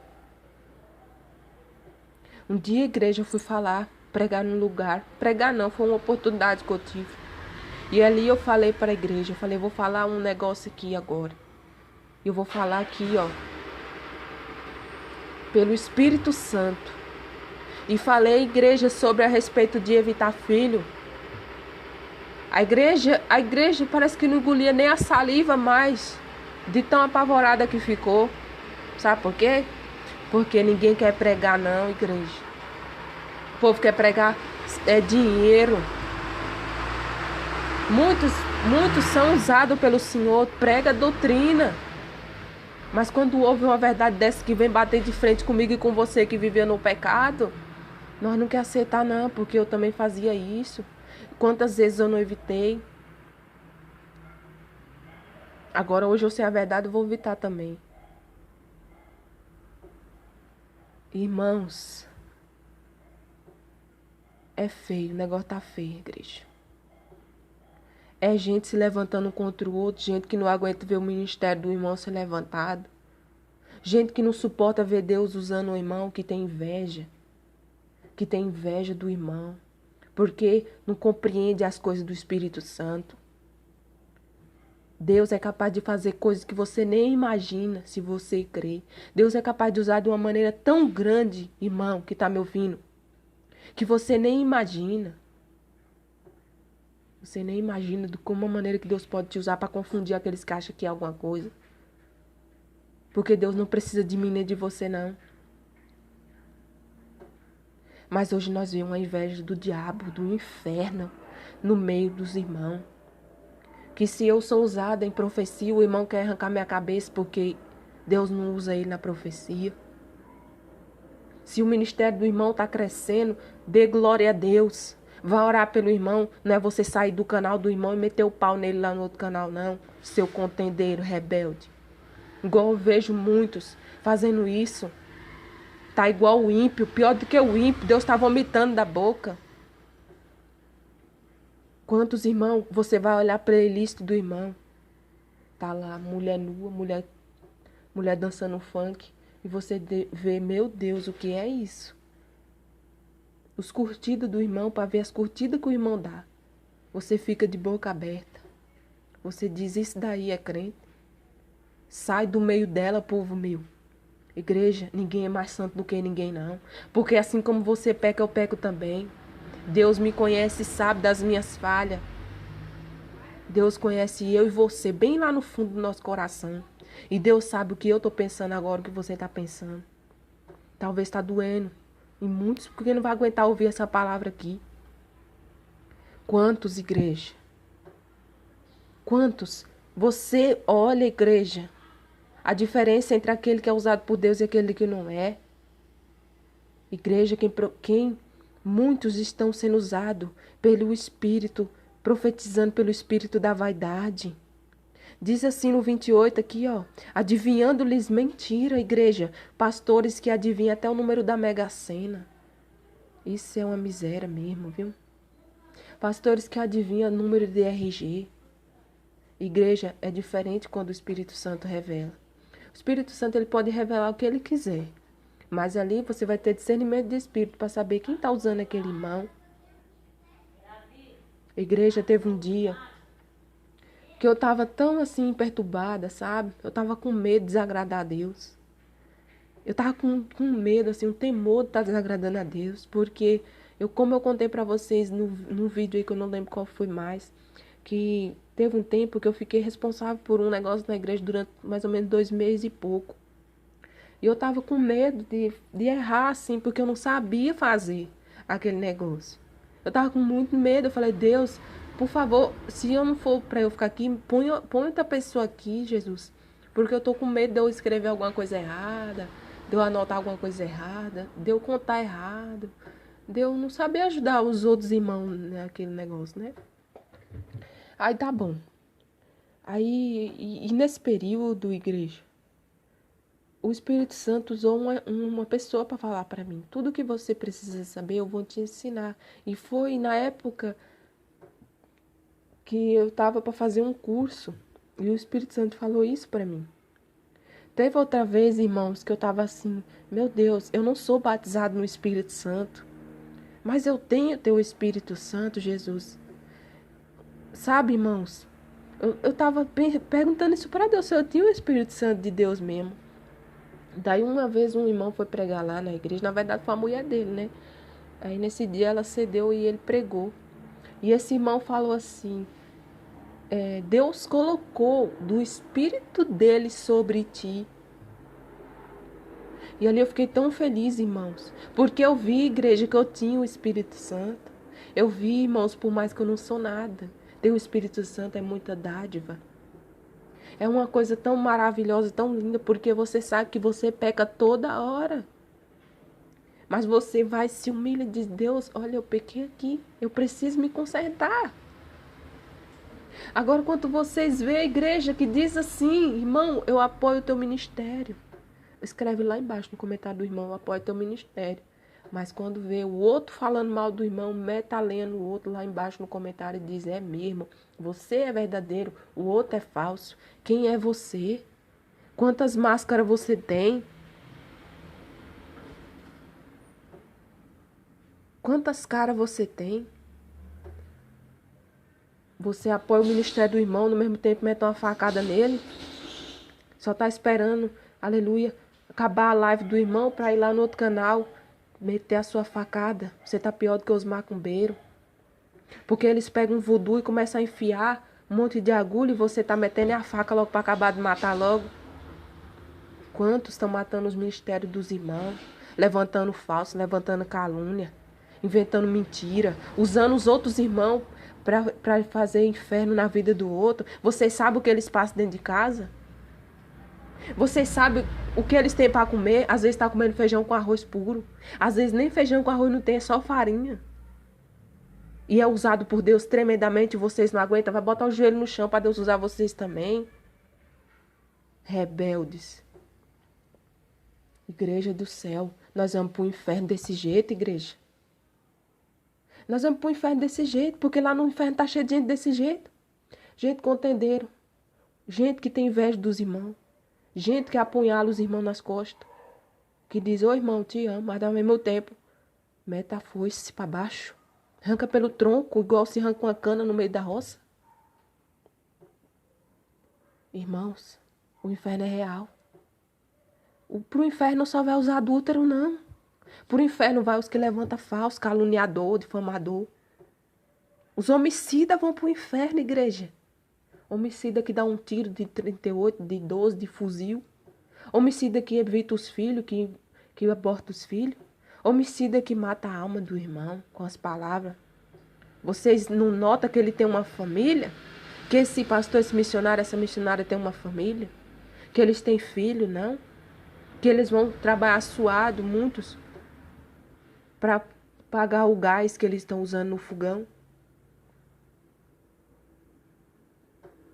Um dia, igreja, eu fui pregar num lugar. Pregar não, foi uma oportunidade que eu tive. E ali eu falei para a igreja, eu falei, vou falar um negócio aqui agora. Eu vou falar aqui, ó, pelo Espírito Santo. E falei, igreja, sobre a respeito de evitar filho. A igreja parece que não engolia nem a saliva mais, de tão apavorada que ficou. Sabe por quê? Porque ninguém quer pregar não, igreja. O povo quer pregar dinheiro. Muitos são usados pelo Senhor, prega doutrina. Mas quando houve uma verdade dessa que vem bater de frente comigo e com você que viveu no pecado, nós não queremos aceitar não, porque eu também fazia isso. Quantas vezes eu não evitei. Agora hoje eu sei a verdade, eu vou evitar também. Irmãos, é feio, o negócio tá feio, igreja. É gente se levantando contra o outro, gente que não aguenta ver o ministério do irmão ser levantado. Gente que não suporta ver Deus usando o irmão, que tem inveja do irmão, porque não compreende as coisas do Espírito Santo. Deus é capaz de fazer coisas que você nem imagina se você crer. Deus é capaz de usar de uma maneira tão grande, irmão, que está me ouvindo, que você nem imagina. Você nem imagina de como a maneira que Deus pode te usar para confundir aqueles que acham que é alguma coisa. Porque Deus não precisa de mim nem de você, não. Mas hoje nós vemos a inveja do diabo, do inferno, no meio dos irmãos. Que se eu sou usada em profecia, o irmão quer arrancar minha cabeça porque Deus não usa ele na profecia. Se o ministério do irmão está crescendo, dê glória a Deus. Vá orar pelo irmão. Não é você sair do canal do irmão e meter o pau nele lá no outro canal, não. Seu contendeiro rebelde. Igual eu vejo muitos fazendo isso. Tá igual o ímpio, pior do que o ímpio. Deus está vomitando da boca. Quantos irmãos você vai olhar para a playlist do irmão? Tá lá, mulher nua, mulher dançando funk. E você vê, meu Deus, o que é isso? Os curtidos do irmão, para ver as curtidas que o irmão dá. Você fica de boca aberta. Você diz, isso daí é crente? Sai do meio dela, povo meu. Igreja, ninguém é mais santo do que ninguém, não. Porque assim como você peca, eu peco também. Deus me conhece e sabe das minhas falhas. Deus conhece eu e você bem lá no fundo do nosso coração. E Deus sabe o que eu estou pensando agora, o que você está pensando. Talvez está doendo. E muitos, porque não vai aguentar ouvir essa palavra aqui. Quantos, igreja? Quantos? Você olha, igreja, a diferença entre aquele que é usado por Deus e aquele que não é. Igreja, quem muitos estão sendo usados pelo Espírito, profetizando pelo Espírito da vaidade. Diz assim no 28 aqui, ó. Adivinhando-lhes mentira, igreja. Pastores que adivinham até o número da Mega Sena. Isso é uma miséria mesmo, viu? Pastores que adivinham o número de RG. Igreja, é diferente quando o Espírito Santo revela. O Espírito Santo ele pode revelar o que ele quiser. Mas ali você vai ter discernimento de espírito para saber quem está usando aquele irmão. Igreja, teve um dia que eu estava tão assim perturbada, sabe? Eu estava com medo de desagradar a Deus. Eu estava com medo, assim, um temor de estar desagradando a Deus. Porque, como eu contei para vocês no vídeo aí, que eu não lembro qual foi mais, que teve um tempo que eu fiquei responsável por um negócio na igreja durante mais ou menos 2 meses e pouco. E eu estava com medo de errar, assim, porque eu não sabia fazer aquele negócio. Eu estava com muito medo. Eu falei, Deus, por favor, se eu não for para eu ficar aqui, põe outra pessoa aqui, Jesus. Porque eu tô com medo de eu escrever alguma coisa errada, de eu anotar alguma coisa errada, de eu contar errado, de eu não saber ajudar os outros irmãos naquele negócio, né? Aí tá bom. Aí, e nesse período, igreja, o Espírito Santo usou uma pessoa para falar para mim. Tudo que você precisa saber, eu vou te ensinar. E foi na época que eu estava para fazer um curso. E o Espírito Santo falou isso para mim. Teve outra vez, irmãos, que eu estava assim, meu Deus, eu não sou batizado no Espírito Santo. Mas eu tenho teu Espírito Santo, Jesus. Sabe, irmãos, eu estava perguntando isso para Deus, se eu tinha o Espírito Santo de Deus mesmo. Daí uma vez um irmão foi pregar lá na igreja, na verdade foi a mulher dele, né? Aí nesse dia ela cedeu e ele pregou. E esse irmão falou assim, Deus colocou do Espírito dele sobre ti. E ali eu fiquei tão feliz, irmãos, porque eu vi, igreja, que eu tinha o Espírito Santo. Eu vi, irmãos, por mais que eu não sou nada, ter o Espírito Santo é muita dádiva. É uma coisa tão maravilhosa, tão linda, porque você sabe que você peca toda hora. Mas você vai, se humilha e diz, Deus, olha, eu pequei aqui, eu preciso me consertar. Agora, quando vocês veem a igreja que diz assim, irmão, eu apoio o teu ministério. Escreve lá embaixo no comentário do irmão, eu apoio o teu ministério. Mas quando vê o outro falando mal do irmão, meta a lenha no outro lá embaixo no comentário e diz, é mesmo, você é verdadeiro, o outro é falso. Quem é você? Quantas máscaras você tem? Quantas caras você tem? Você apoia o ministério do irmão, no mesmo tempo mete uma facada nele. Só tá esperando, aleluia, acabar a live do irmão para ir lá no outro canal, meter a sua facada. Você tá pior do que os macumbeiros. Porque eles pegam um voodoo e começam a enfiar um monte de agulha e você tá metendo a faca logo para acabar de matar logo. Quantos estão matando os ministérios dos irmãos, levantando falso, levantando calúnia, inventando mentira, usando os outros irmãos para fazer inferno na vida do outro. Vocês sabem o que eles passam dentro de casa? Vocês sabem o que eles têm para comer? Às vezes está comendo feijão com arroz puro. Às vezes nem feijão com arroz não tem, é só farinha. E é usado por Deus tremendamente, vocês não aguentam. Vai botar o joelho no chão para Deus usar vocês também. Rebeldes. Igreja do céu, nós vamos para o inferno desse jeito, igreja. Nós vamos para o inferno desse jeito, porque lá no inferno está cheio de gente desse jeito. Gente contendeiro. Gente que tem inveja dos irmãos. Gente que apunhala os irmãos nas costas. Que diz, ô irmão, te amo, mas ao mesmo tempo, meta a foice para baixo. Arranca pelo tronco, igual se arranca uma cana no meio da roça. Irmãos, o inferno é real. Pro inferno só vai os adúlteros, não. Pro inferno vai os que levantam falso, caluniador, difamador. Os homicidas vão pro inferno, igreja. Homicida que dá um tiro de 38, de 12, de fuzil. Homicida que evita os filhos, que aborta os filhos. Homicida que mata a alma do irmão com as palavras. Vocês não notam que ele tem uma família? Que esse pastor, esse missionário, essa missionária tem uma família? Que eles têm filho, não? Que eles vão trabalhar suado, muitos, para pagar o gás que eles estão usando no fogão.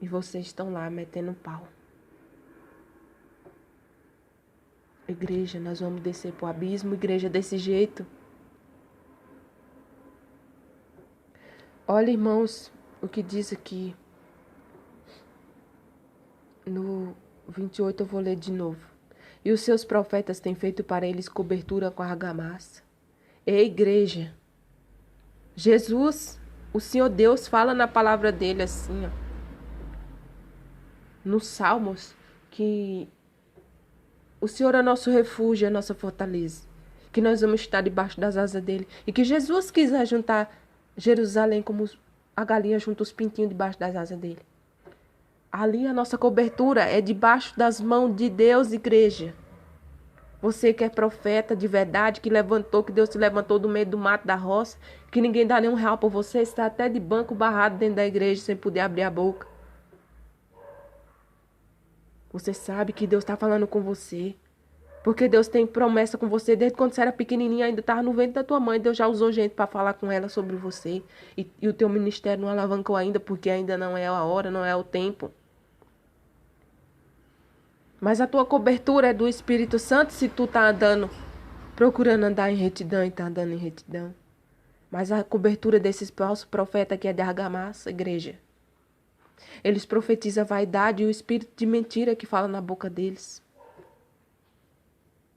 E vocês estão lá metendo pau. Igreja, nós vamos descer pro abismo, igreja, desse jeito. Olha, irmãos, o que diz aqui. No 28 eu vou ler de novo. E os seus profetas têm feito para eles cobertura com argamassa. Ei, igreja. Jesus, o Senhor Deus, fala na palavra dele assim, ó. Nos Salmos, que o Senhor é nosso refúgio, é nossa fortaleza. Que nós vamos estar debaixo das asas dele. E que Jesus quiser juntar Jerusalém como a galinha junta os pintinhos debaixo das asas dele. Ali a nossa cobertura é debaixo das mãos de Deus, igreja. Você que é profeta de verdade, que Deus te levantou do meio do mato da roça, que ninguém dá nenhum real por você, está até de banco barrado dentro da igreja sem poder abrir a boca. Você sabe que Deus está falando com você. Porque Deus tem promessa com você. Desde quando você era pequenininha, ainda estava no ventre da tua mãe. Deus já usou gente para falar com ela sobre você. E o teu ministério não alavancou ainda, porque ainda não é a hora, não é o tempo. Mas a tua cobertura é do Espírito Santo se tu tá andando, procurando andar em retidão e tá andando em retidão. Mas a cobertura desses falsos profetas que é de argamassa, igreja. Eles profetizam a vaidade e o espírito de mentira que fala na boca deles.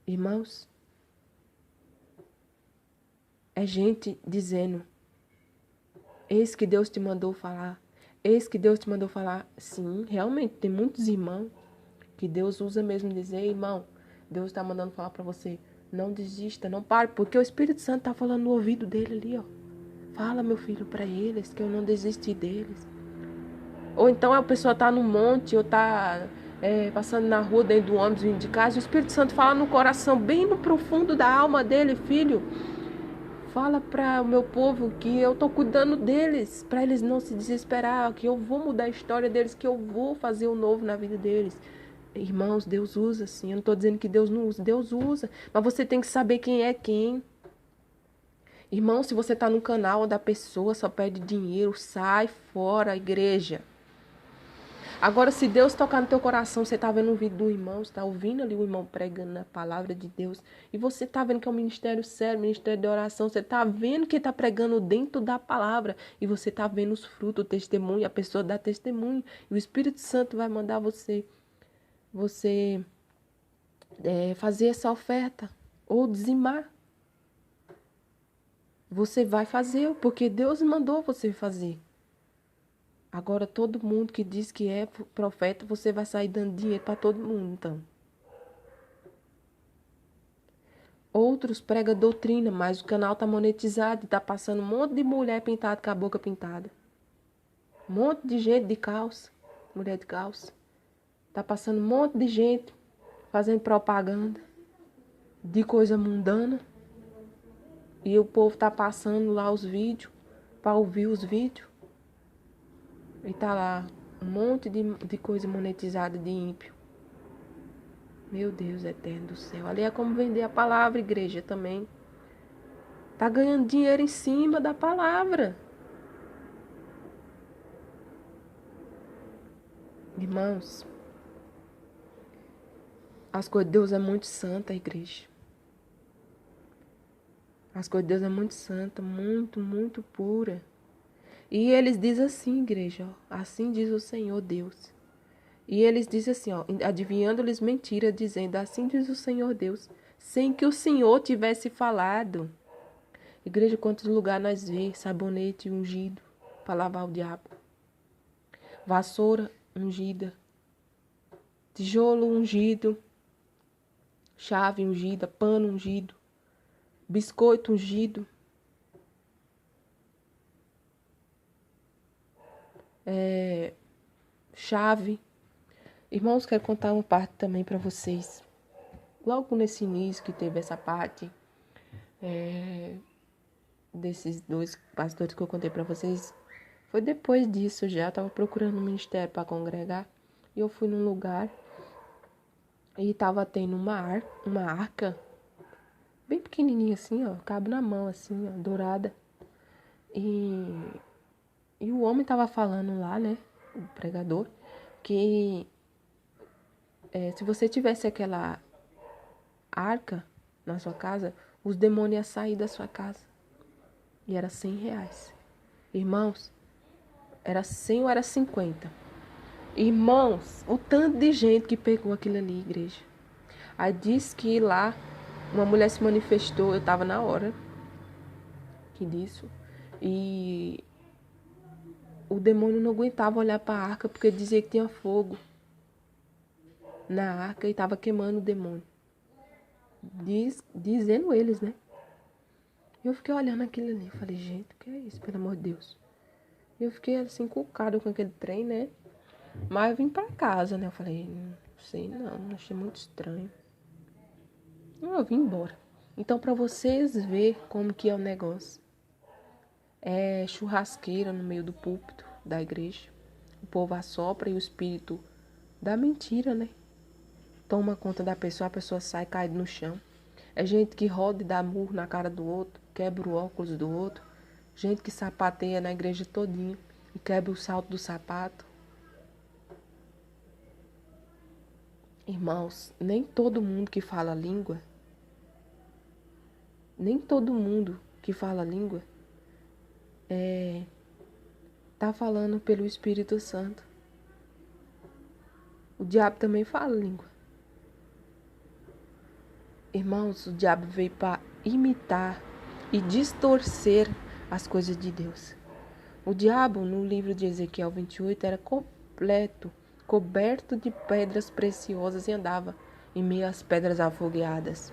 Irmãos, é gente dizendo, eis que Deus te mandou falar. Eis que Deus te mandou falar. Sim, realmente, tem muitos irmãos que Deus usa mesmo dizer, irmão, Deus está mandando falar para você, não desista, não pare, porque o Espírito Santo está falando no ouvido dele ali, ó. Fala, meu filho, para eles, que eu não desisti deles. Ou então a pessoa está no monte, ou está passando na rua, dentro do ônibus, vindo de casa, e o Espírito Santo fala no coração, bem no profundo da alma dele, filho, fala para o meu povo que eu estou cuidando deles, para eles não se desesperar, que eu vou mudar a história deles, que eu vou fazer o novo na vida deles. Irmãos, Deus usa, sim. Eu não estou dizendo que Deus não usa. Deus usa. Mas você tem que saber quem é quem. Irmão, se você está no canal onde a pessoa só pede dinheiro, sai fora, igreja. Agora, se Deus tocar no teu coração, você está vendo um vídeo do irmão, você está ouvindo ali o irmão pregando a palavra de Deus, e você está vendo que é um ministério sério, ministério de oração, você está vendo que ele está pregando dentro da palavra, e você está vendo os frutos, o testemunho, a pessoa dá testemunho, e o Espírito Santo vai mandar você fazer essa oferta ou dizimar. Você vai fazer, porque Deus mandou você fazer. Agora todo mundo que diz que é profeta, você vai sair dando dinheiro para todo mundo, então. Outros pregam doutrina, mas o canal tá monetizado e tá passando um monte de mulher pintada com a boca pintada. Um monte de gente de calça, mulher de calça. Tá passando um monte de gente fazendo propaganda de coisa mundana. E o povo tá passando lá os vídeos para ouvir os vídeos. E tá lá um monte de coisa monetizada de ímpio. Meu Deus eterno do céu. Ali é como vender a palavra, igreja, também. Tá ganhando dinheiro em cima da palavra. Irmãos, as coisas de Deus é muito santa, igreja. As coisas de Deus é muito santa, muito, muito pura. E eles dizem assim, igreja, ó, assim diz o Senhor Deus. E eles dizem assim, ó, adivinhando-lhes mentira, dizendo, assim diz o Senhor Deus, sem que o Senhor tivesse falado. Igreja, quantos lugares nós vê sabonete ungido para lavar o diabo. Vassoura ungida. Tijolo ungido. Chave ungida, pano ungido. Biscoito ungido. Chave. Irmãos, quero contar uma parte também para vocês. Logo nesse início que teve essa parte, desses dois pastores que eu contei para vocês, foi depois disso já, eu tava procurando um ministério para congregar, e eu fui num lugar e tava tendo uma arca, bem pequenininha assim, ó, cabe na mão assim, ó, dourada. E o homem tava falando lá, né, o pregador, que se você tivesse aquela arca na sua casa, os demônios iam sair da sua casa. E era R$100. Irmãos, era 100 ou era 50? Irmãos, o tanto de gente que pegou aquilo ali, igreja. Aí diz que lá uma mulher se manifestou, eu tava na hora que disso. E o demônio não aguentava olhar para a arca porque dizia que tinha fogo na arca e tava queimando o demônio. Dizendo eles, né? Eu fiquei olhando aquilo ali, eu falei, gente, o que é isso, pelo amor de Deus? Eu fiquei assim, encucado com aquele trem, né? Mas eu vim pra casa, né? Eu falei, não sei não, achei muito estranho. Eu vim embora. Então, pra vocês verem como que é o negócio. É churrasqueira no meio do púlpito da igreja. O povo assopra e o espírito da mentira, né? Toma conta da pessoa, a pessoa sai caída no chão. É gente que roda e dá murro na cara do outro, quebra o óculos do outro. Gente que sapateia na igreja todinha e quebra o salto do sapato. Irmãos, nem todo mundo que fala língua, tá falando pelo Espírito Santo. O diabo também fala língua. Irmãos, o diabo veio para imitar e distorcer as coisas de Deus. O diabo, no livro de Ezequiel 28, era completo, coberto de pedras preciosas e andava em meio às pedras afogueadas.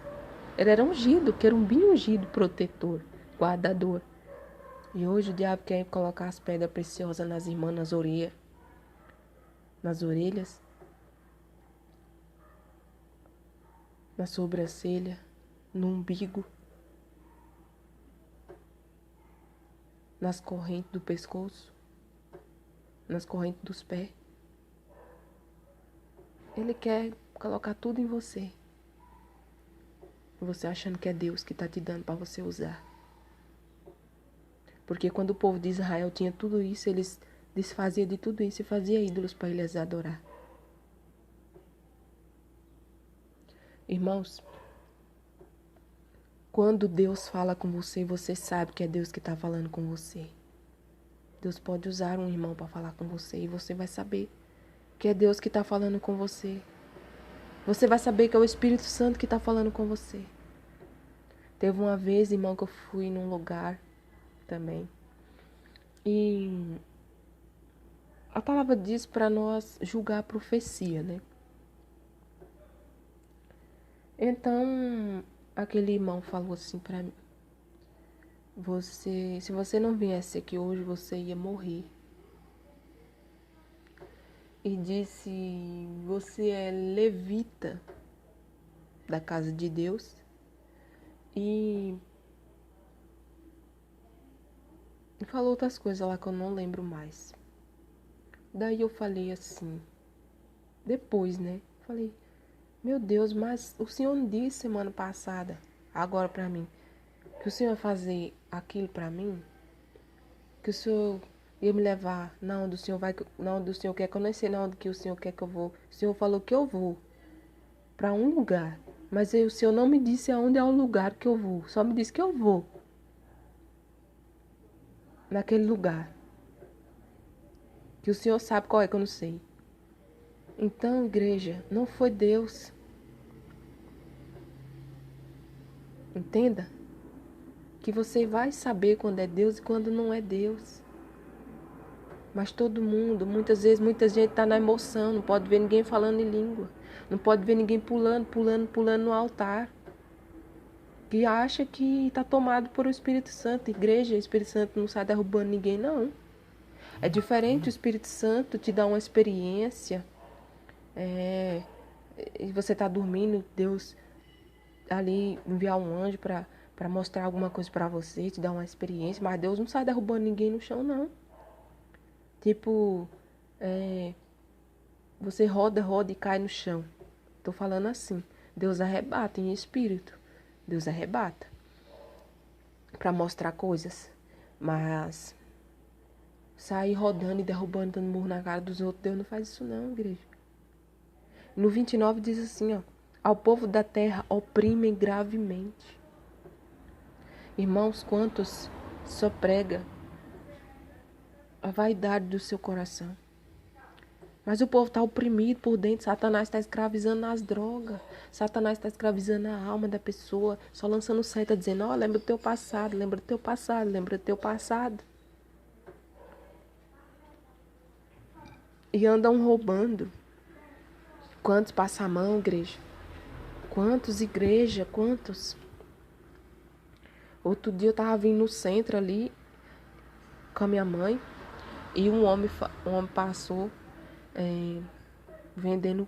Ele era ungido, querubim ungido, protetor, guardador. E hoje o diabo quer colocar as pedras preciosas nas irmãs, nas orelhas, na sobrancelha, no umbigo, nas correntes do pescoço, nas correntes dos pés. Ele quer colocar tudo em você. Você achando que é Deus que está te dando para você usar. Porque quando o povo de Israel tinha tudo isso, eles desfaziam de tudo isso e faziam ídolos para eles adorar. Irmãos, quando Deus fala com você, você sabe que é Deus que está falando com você. Deus pode usar um irmão para falar com você e você vai saber que é Deus que está falando com você. Você vai saber que é o Espírito Santo que está falando com você. Teve uma vez, irmão, que eu fui num lugar também. E A palavra diz para nós julgar a profecia, né? Então, aquele irmão falou assim para mim: se você não viesse aqui hoje, você ia morrer. E disse: você é levita da casa de Deus e falou outras coisas lá que eu não lembro mais. Daí eu falei assim, depois, né? Falei: meu Deus, mas o senhor disse semana passada, agora pra mim, que o senhor ia fazer aquilo pra mim, que o senhor ia me levar na onde o senhor vai, na onde o senhor quer, que eu não sei na onde que o senhor quer que eu vou. O senhor falou que eu vou pra um lugar, mas aí o senhor não me disse aonde é o lugar que eu vou, só me disse que eu vou naquele lugar, que o senhor sabe qual é que eu não sei. Então, igreja, não foi Deus, entenda? Que você vai saber quando é Deus e quando não é Deus. Mas todo mundo, muitas vezes, muita gente está na emoção, não pode ver ninguém falando em língua. Não pode ver ninguém pulando no altar. Que acha que está tomado por o Espírito Santo. Igreja, o Espírito Santo não sai derrubando ninguém, não. É diferente, o Espírito Santo te dá uma experiência. E você está dormindo, Deus ali enviar um anjo para mostrar alguma coisa para você, te dar uma experiência. Mas Deus não sai derrubando ninguém no chão, não. Tipo, você roda e cai no chão. Tô falando assim. Deus arrebata em espírito. Deus arrebata para mostrar coisas. Mas sair rodando e derrubando, dando murro na cara dos outros, Deus não faz isso não, igreja. No 29 diz assim, ó: ao povo da terra oprimem gravemente. Irmãos, quantos só prega a vaidade do seu coração. Mas o povo está oprimido por dentro. Satanás está escravizando as drogas. Satanás está escravizando a alma da pessoa. Só lançando seta, dizendo: ó, lembra do teu passado, lembra do teu passado, lembra do teu passado. E andam roubando. Quantos passam a mão, igreja? Quantos, igreja? Quantos? Outro dia eu tava vindo no centro ali com a minha mãe. E um homem passou vendendo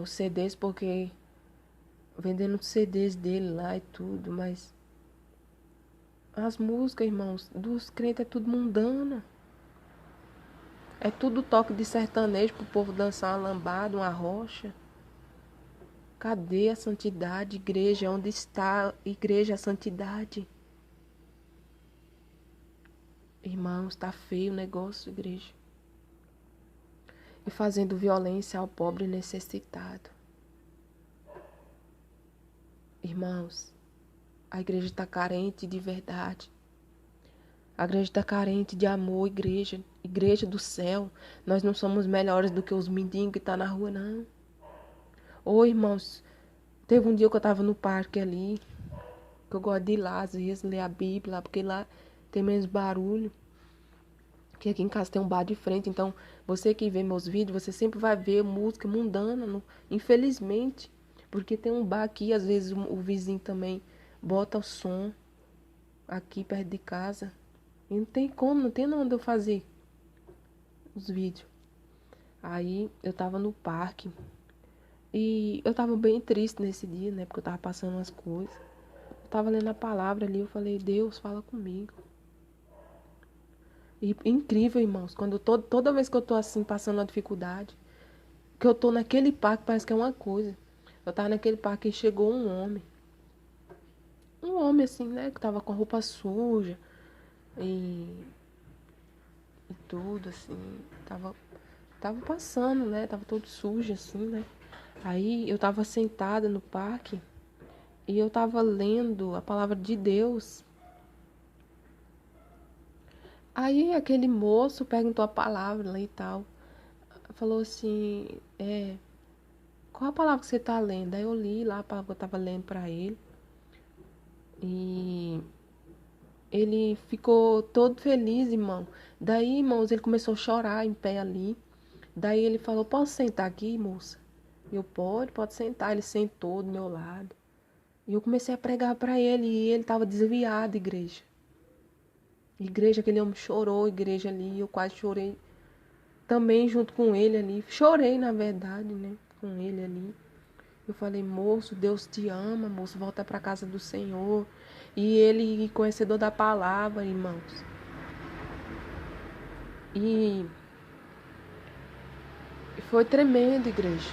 os CDs, porque vendendo os CDs dele lá e tudo, mas as músicas, irmãos, dos crentes é tudo mundana. É tudo toque de sertanejo pro povo dançar uma lambada, uma rocha. Cadê a santidade, igreja? Onde está, igreja, a santidade? Irmãos, tá feio o negócio, igreja. E fazendo violência ao pobre necessitado. Irmãos, a igreja está carente de verdade. A igreja está carente de amor, igreja. Igreja do céu. Nós não somos melhores do que os mendigos que estão na rua, não. Ô, irmãos, teve um dia que eu estava no parque ali, que eu gosto de ir lá, às vezes, ler a Bíblia, porque lá tem menos barulho. Porque aqui em casa tem um bar de frente, então você que vê meus vídeos, você sempre vai ver música mundana, infelizmente. Porque tem um bar aqui, às vezes o vizinho também bota o som aqui perto de casa. E não tem como, não tem onde eu fazer os vídeos. Aí eu tava no parque e eu tava bem triste nesse dia, né? Porque eu tava passando umas coisas. Eu tava lendo a palavra ali, eu falei: Deus, fala comigo. E incrível, irmãos, quando toda vez que eu tô assim, passando uma dificuldade, que eu tô naquele parque, parece que é uma coisa. Eu tava naquele parque e chegou um homem. Um homem assim, né? Que tava com a roupa suja e tudo, assim. Tava passando, né? Tava todo sujo, assim, né? Aí eu tava sentada no parque e eu tava lendo a palavra de Deus. Aí aquele moço perguntou a palavra lá e tal. Falou assim, qual a palavra que você tá lendo? Aí eu li lá a palavra que eu tava lendo pra ele. E Ele ficou todo feliz, irmão. Daí, irmãos, ele começou a chorar em pé ali. Daí ele falou, posso sentar aqui, moça? Eu, pode sentar. Ele sentou do meu lado. E eu comecei a pregar para ele e ele estava desviado, igreja. Igreja, aquele homem chorou, igreja ali. Eu quase chorei também junto com ele ali. Chorei, na verdade, né? Com ele ali. Eu falei, moço, Deus te ama, moço, volta para casa do Senhor. E ele, conhecedor da palavra, irmãos. E foi tremendo, igreja.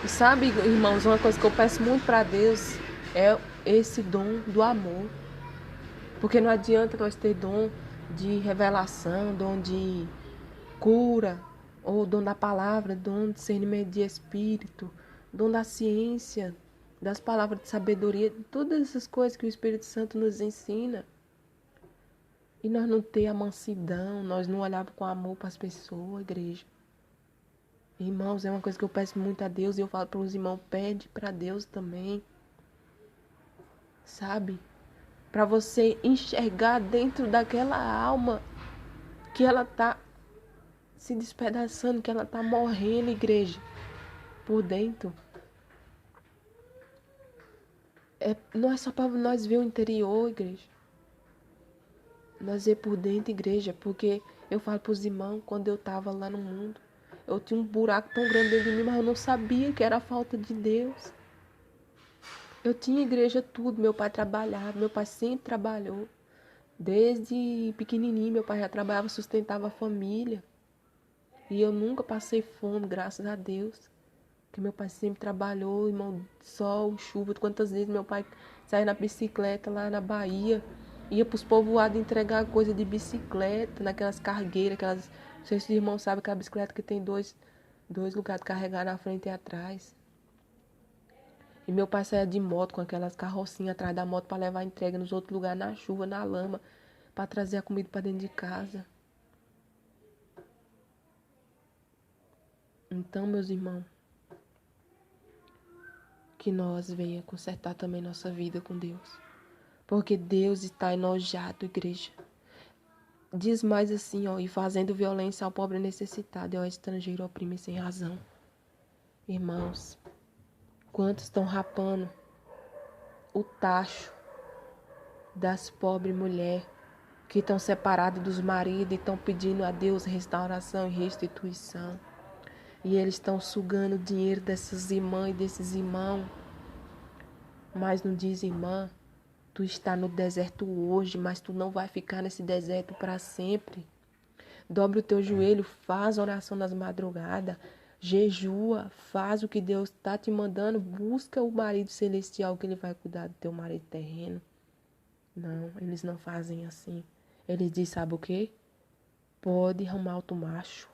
E sabe, irmãos, uma coisa que eu peço muito para Deus é esse dom do amor. Porque não adianta nós ter dom de revelação, dom de cura, ou dom da palavra, dom de discernimento de espírito, dom da ciência, das palavras de sabedoria, todas essas coisas que o Espírito Santo nos ensina. E nós não ter a mansidão, nós não olharmos com amor para as pessoas, igreja. Irmãos, é uma coisa que eu peço muito a Deus e eu falo para os irmãos, pede para Deus também. Sabe? Para você enxergar dentro daquela alma que ela tá se despedaçando, que ela tá morrendo, igreja, por dentro. Não é só para nós ver o interior, igreja. Nós ver por dentro, igreja, porque eu falo para os irmãos, quando eu tava lá no mundo, eu tinha um buraco tão grande dentro de mim, mas eu não sabia que era a falta de Deus. Eu tinha igreja tudo, meu pai trabalhava, meu pai sempre trabalhou. Desde pequenininho, meu pai já trabalhava, sustentava a família. E eu nunca passei fome, graças a Deus. Porque meu pai sempre trabalhou, irmão, sol, chuva. Quantas vezes meu pai saía na bicicleta lá na Bahia, ia pros povoados entregar coisa de bicicleta, naquelas cargueiras, aquelas. Não sei se os irmãos sabem que a bicicleta que tem dois lugares de carregar na frente e atrás. E meu pai saía de moto com aquelas carrocinhas atrás da moto para levar a entrega nos outros lugares, na chuva, na lama, para trazer a comida para dentro de casa. Então, meus irmãos, que nós venha consertar também nossa vida com Deus. Porque Deus está enojado, igreja. Diz mais assim, ó, e fazendo violência ao pobre necessitado e ao estrangeiro oprime sem razão. Irmãos, quantos estão rapando o tacho das pobres mulheres que estão separadas dos maridos e estão pedindo a Deus restauração e restituição. E eles estão sugando o dinheiro dessas irmãs e desses irmãos. Mas não diz, irmã, tu está no deserto hoje, mas tu não vai ficar nesse deserto para sempre. Dobre o teu joelho, faz oração nas madrugadas, jejua, faz o que Deus está te mandando, busca o marido celestial que ele vai cuidar do teu marido terreno. Não, eles não fazem assim. Eles dizem, sabe o quê? Pode arrumar outro macho.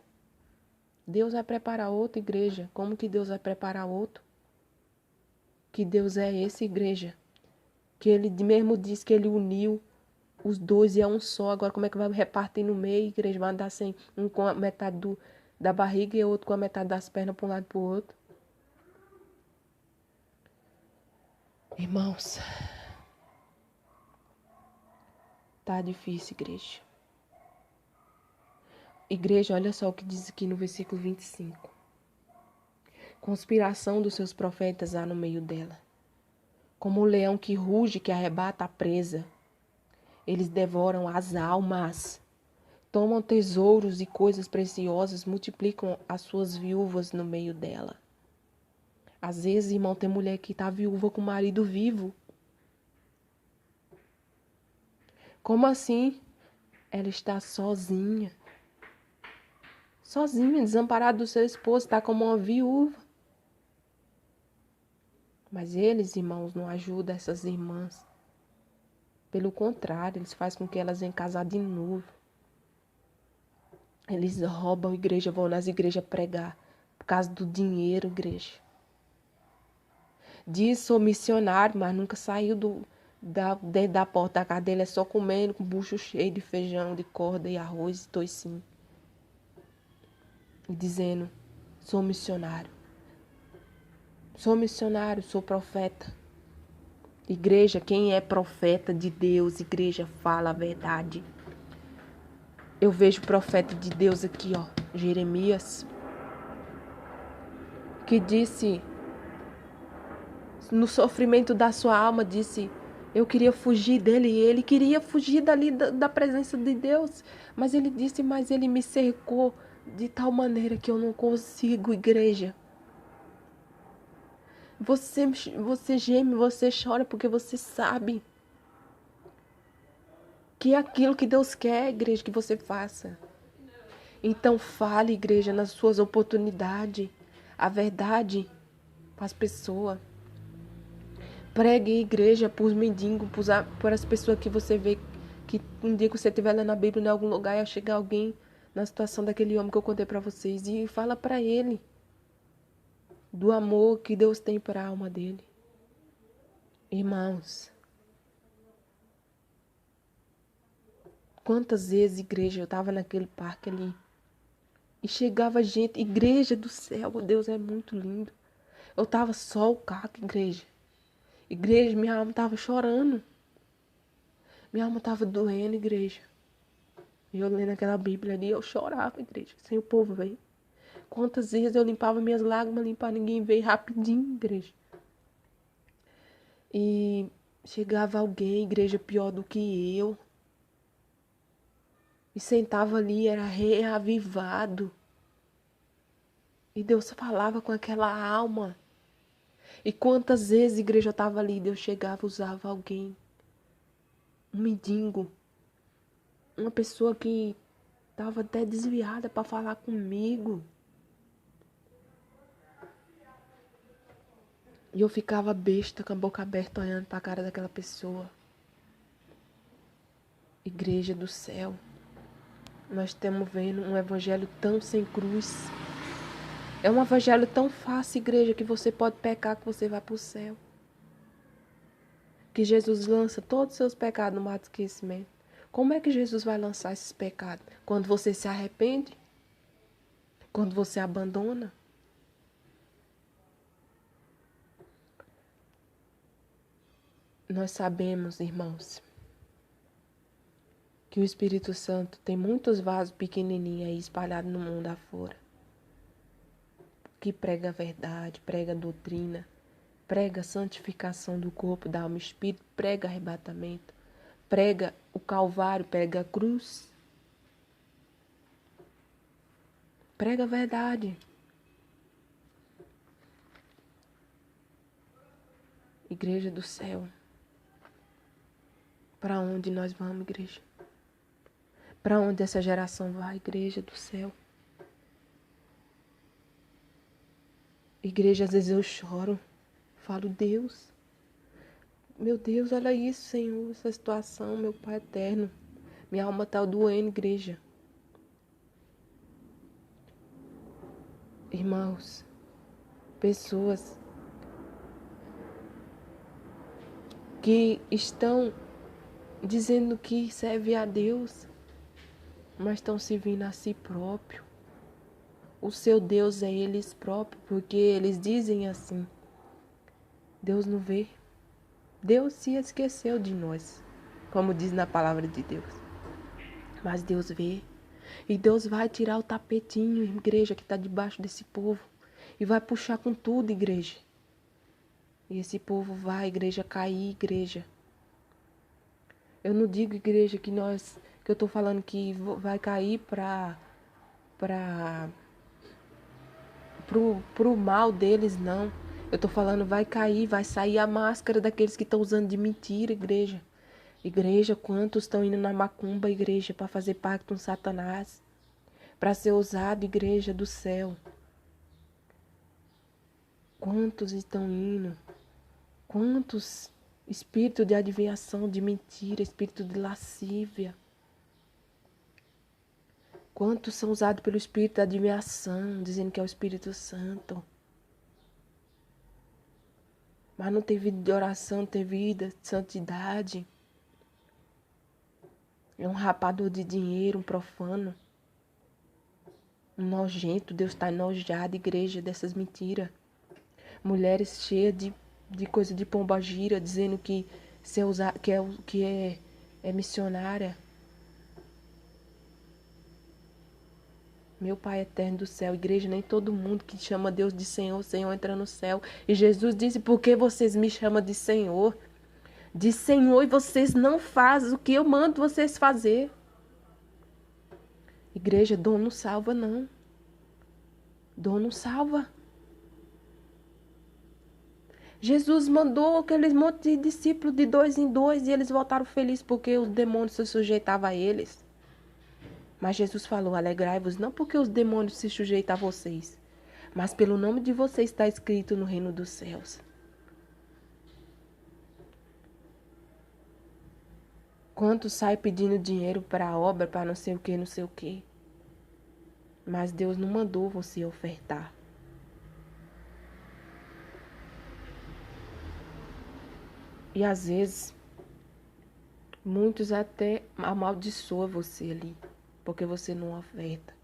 Deus vai preparar outra igreja. Como que Deus vai preparar outro? Que Deus é esse, igreja? Que ele mesmo diz que ele uniu os dois e é um só. Agora como é que vai repartir no meio? A igreja vai andar sem um com a metade da barriga e outro com a metade das pernas para um lado e para o outro. Irmãos, tá difícil, igreja. Igreja, olha só o que diz aqui no versículo 25. Conspiração dos seus profetas há no meio dela. Como o leão que ruge, que arrebata a presa. Eles devoram as almas. Tomam tesouros e coisas preciosas, multiplicam as suas viúvas no meio dela. Às vezes, irmão, tem mulher que está viúva com o marido vivo. Como assim? Ela está sozinha. Sozinha, desamparada do seu esposo, está como uma viúva. Mas eles, irmãos, não ajudam essas irmãs. Pelo contrário, eles fazem com que elas venham casar de novo. Eles roubam a igreja, vão nas igrejas pregar. Por causa do dinheiro, igreja. Diz, sou missionário, mas nunca saiu dentro da porta da casa dele. É só comendo com bucho cheio de feijão, de corda e arroz e toicinho. E dizendo, sou missionário. Sou missionário, sou profeta. Igreja, quem é profeta de Deus, igreja, fala a verdade. Eu vejo o profeta de Deus aqui, ó, Jeremias, que disse, no sofrimento da sua alma, disse, eu queria fugir dele, e ele queria fugir dali da presença de Deus, mas ele disse, mas ele me cercou de tal maneira que eu não consigo, igreja. Você geme, você chora porque você sabe que é aquilo que Deus quer, igreja, que você faça. Então fale, igreja, nas suas oportunidades, a verdade para as pessoas. Pregue, igreja, para os mendigos, para as pessoas que você vê que um dia que você estiver lendo a Bíblia em algum lugar e chegar alguém na situação daquele homem que eu contei para vocês e fala para ele do amor que Deus tem para a alma dele. Irmãos, quantas vezes, igreja, eu estava naquele parque ali e chegava gente, igreja do céu, Deus é muito lindo. Eu estava só o carro, igreja. Igreja, minha alma estava chorando. Minha alma estava doendo, igreja. E eu lendo aquela Bíblia ali, eu chorava, igreja, sem o povo ver. Quantas vezes eu limpava minhas lágrimas, limpar ninguém veio rapidinho, igreja. E chegava alguém, igreja, pior do que eu. E sentava ali, era reavivado. E Deus falava com aquela alma. E quantas vezes, igreja, eu estava ali, Deus chegava, usava alguém. Um mendigo. Uma pessoa que estava até desviada para falar comigo. E eu ficava besta, com a boca aberta, olhando para a cara daquela pessoa. Igreja do céu, nós estamos vendo um evangelho tão sem cruz. É um evangelho tão fácil, igreja, que você pode pecar que você vai para o céu. Que Jesus lança todos os seus pecados no mar do esquecimento. Como é que Jesus vai lançar esses pecados? Quando você se arrepende? Quando você abandona? Nós sabemos, irmãos, que o Espírito Santo tem muitos vasos pequenininhos aí espalhados no mundo afora. Que prega a verdade, prega a doutrina, prega a santificação do corpo, da alma e espírito, prega arrebatamento, prega o Calvário, prega a cruz. Prega a verdade. Igreja do céu. Para onde nós vamos, igreja? Para onde essa geração vai, igreja do céu? Igreja, às vezes eu choro. Falo, Deus. Meu Deus, olha isso, Senhor, essa situação, meu Pai eterno. Minha alma está doendo, igreja. Irmãos, pessoas que estão dizendo que serve a Deus, mas estão servindo a si próprio. O seu Deus é eles próprios, porque eles dizem assim, Deus não vê. Deus se esqueceu de nós, como diz na palavra de Deus. Mas Deus vê. E Deus vai tirar o tapetinho, igreja, que está debaixo desse povo. E vai puxar com tudo, igreja. E esse povo vai, igreja, cair, igreja. Eu não digo, igreja, que eu estou falando que vai cair pro mal deles, não. Eu estou falando, vai cair, vai sair a máscara daqueles que estão usando de mentira, igreja. Igreja, quantos estão indo na macumba, igreja, para fazer pacto com Satanás? Para ser usado, igreja do céu. Quantos estão indo? Quantos espírito de adivinhação, de mentira, espírito de lascívia? Quantos são usados pelo espírito da adivinhação, dizendo que é o Espírito Santo? Mas não tem vida de oração, não tem vida de santidade. É um rapador de dinheiro, um profano. Um nojento. Deus está enojado, igreja, dessas mentiras. Mulheres cheias de coisa de pombagira, dizendo que é missionária. Meu Pai eterno do céu, igreja, nem todo mundo que chama Deus de Senhor, Senhor entra no céu. E Jesus disse, por que vocês me chamam de Senhor? De Senhor, e vocês não fazem o que eu mando vocês fazer. Igreja, dom não salva, não. Dom não salva. Jesus mandou aqueles monte de discípulos de 2 em 2 e eles voltaram felizes porque os demônios se sujeitavam a eles. Mas Jesus falou, alegrai-vos não porque os demônios se sujeitam a vocês, mas pelo nome de vocês está escrito no reino dos céus. Quantos saem pedindo dinheiro para a obra, para não sei o que, não sei o que. Mas Deus não mandou você ofertar. E às vezes, muitos até amaldiçoam você ali, porque você não oferta,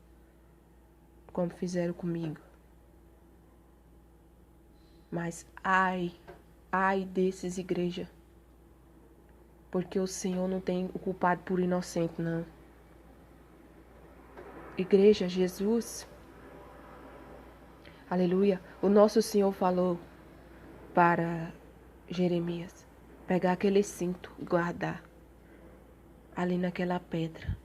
como fizeram comigo. Mas ai desses igreja, porque o Senhor não tem o culpado por inocente, não. Igreja, Jesus, aleluia, o nosso Senhor falou para Jeremias pegar aquele cinto e guardar ali naquela pedra.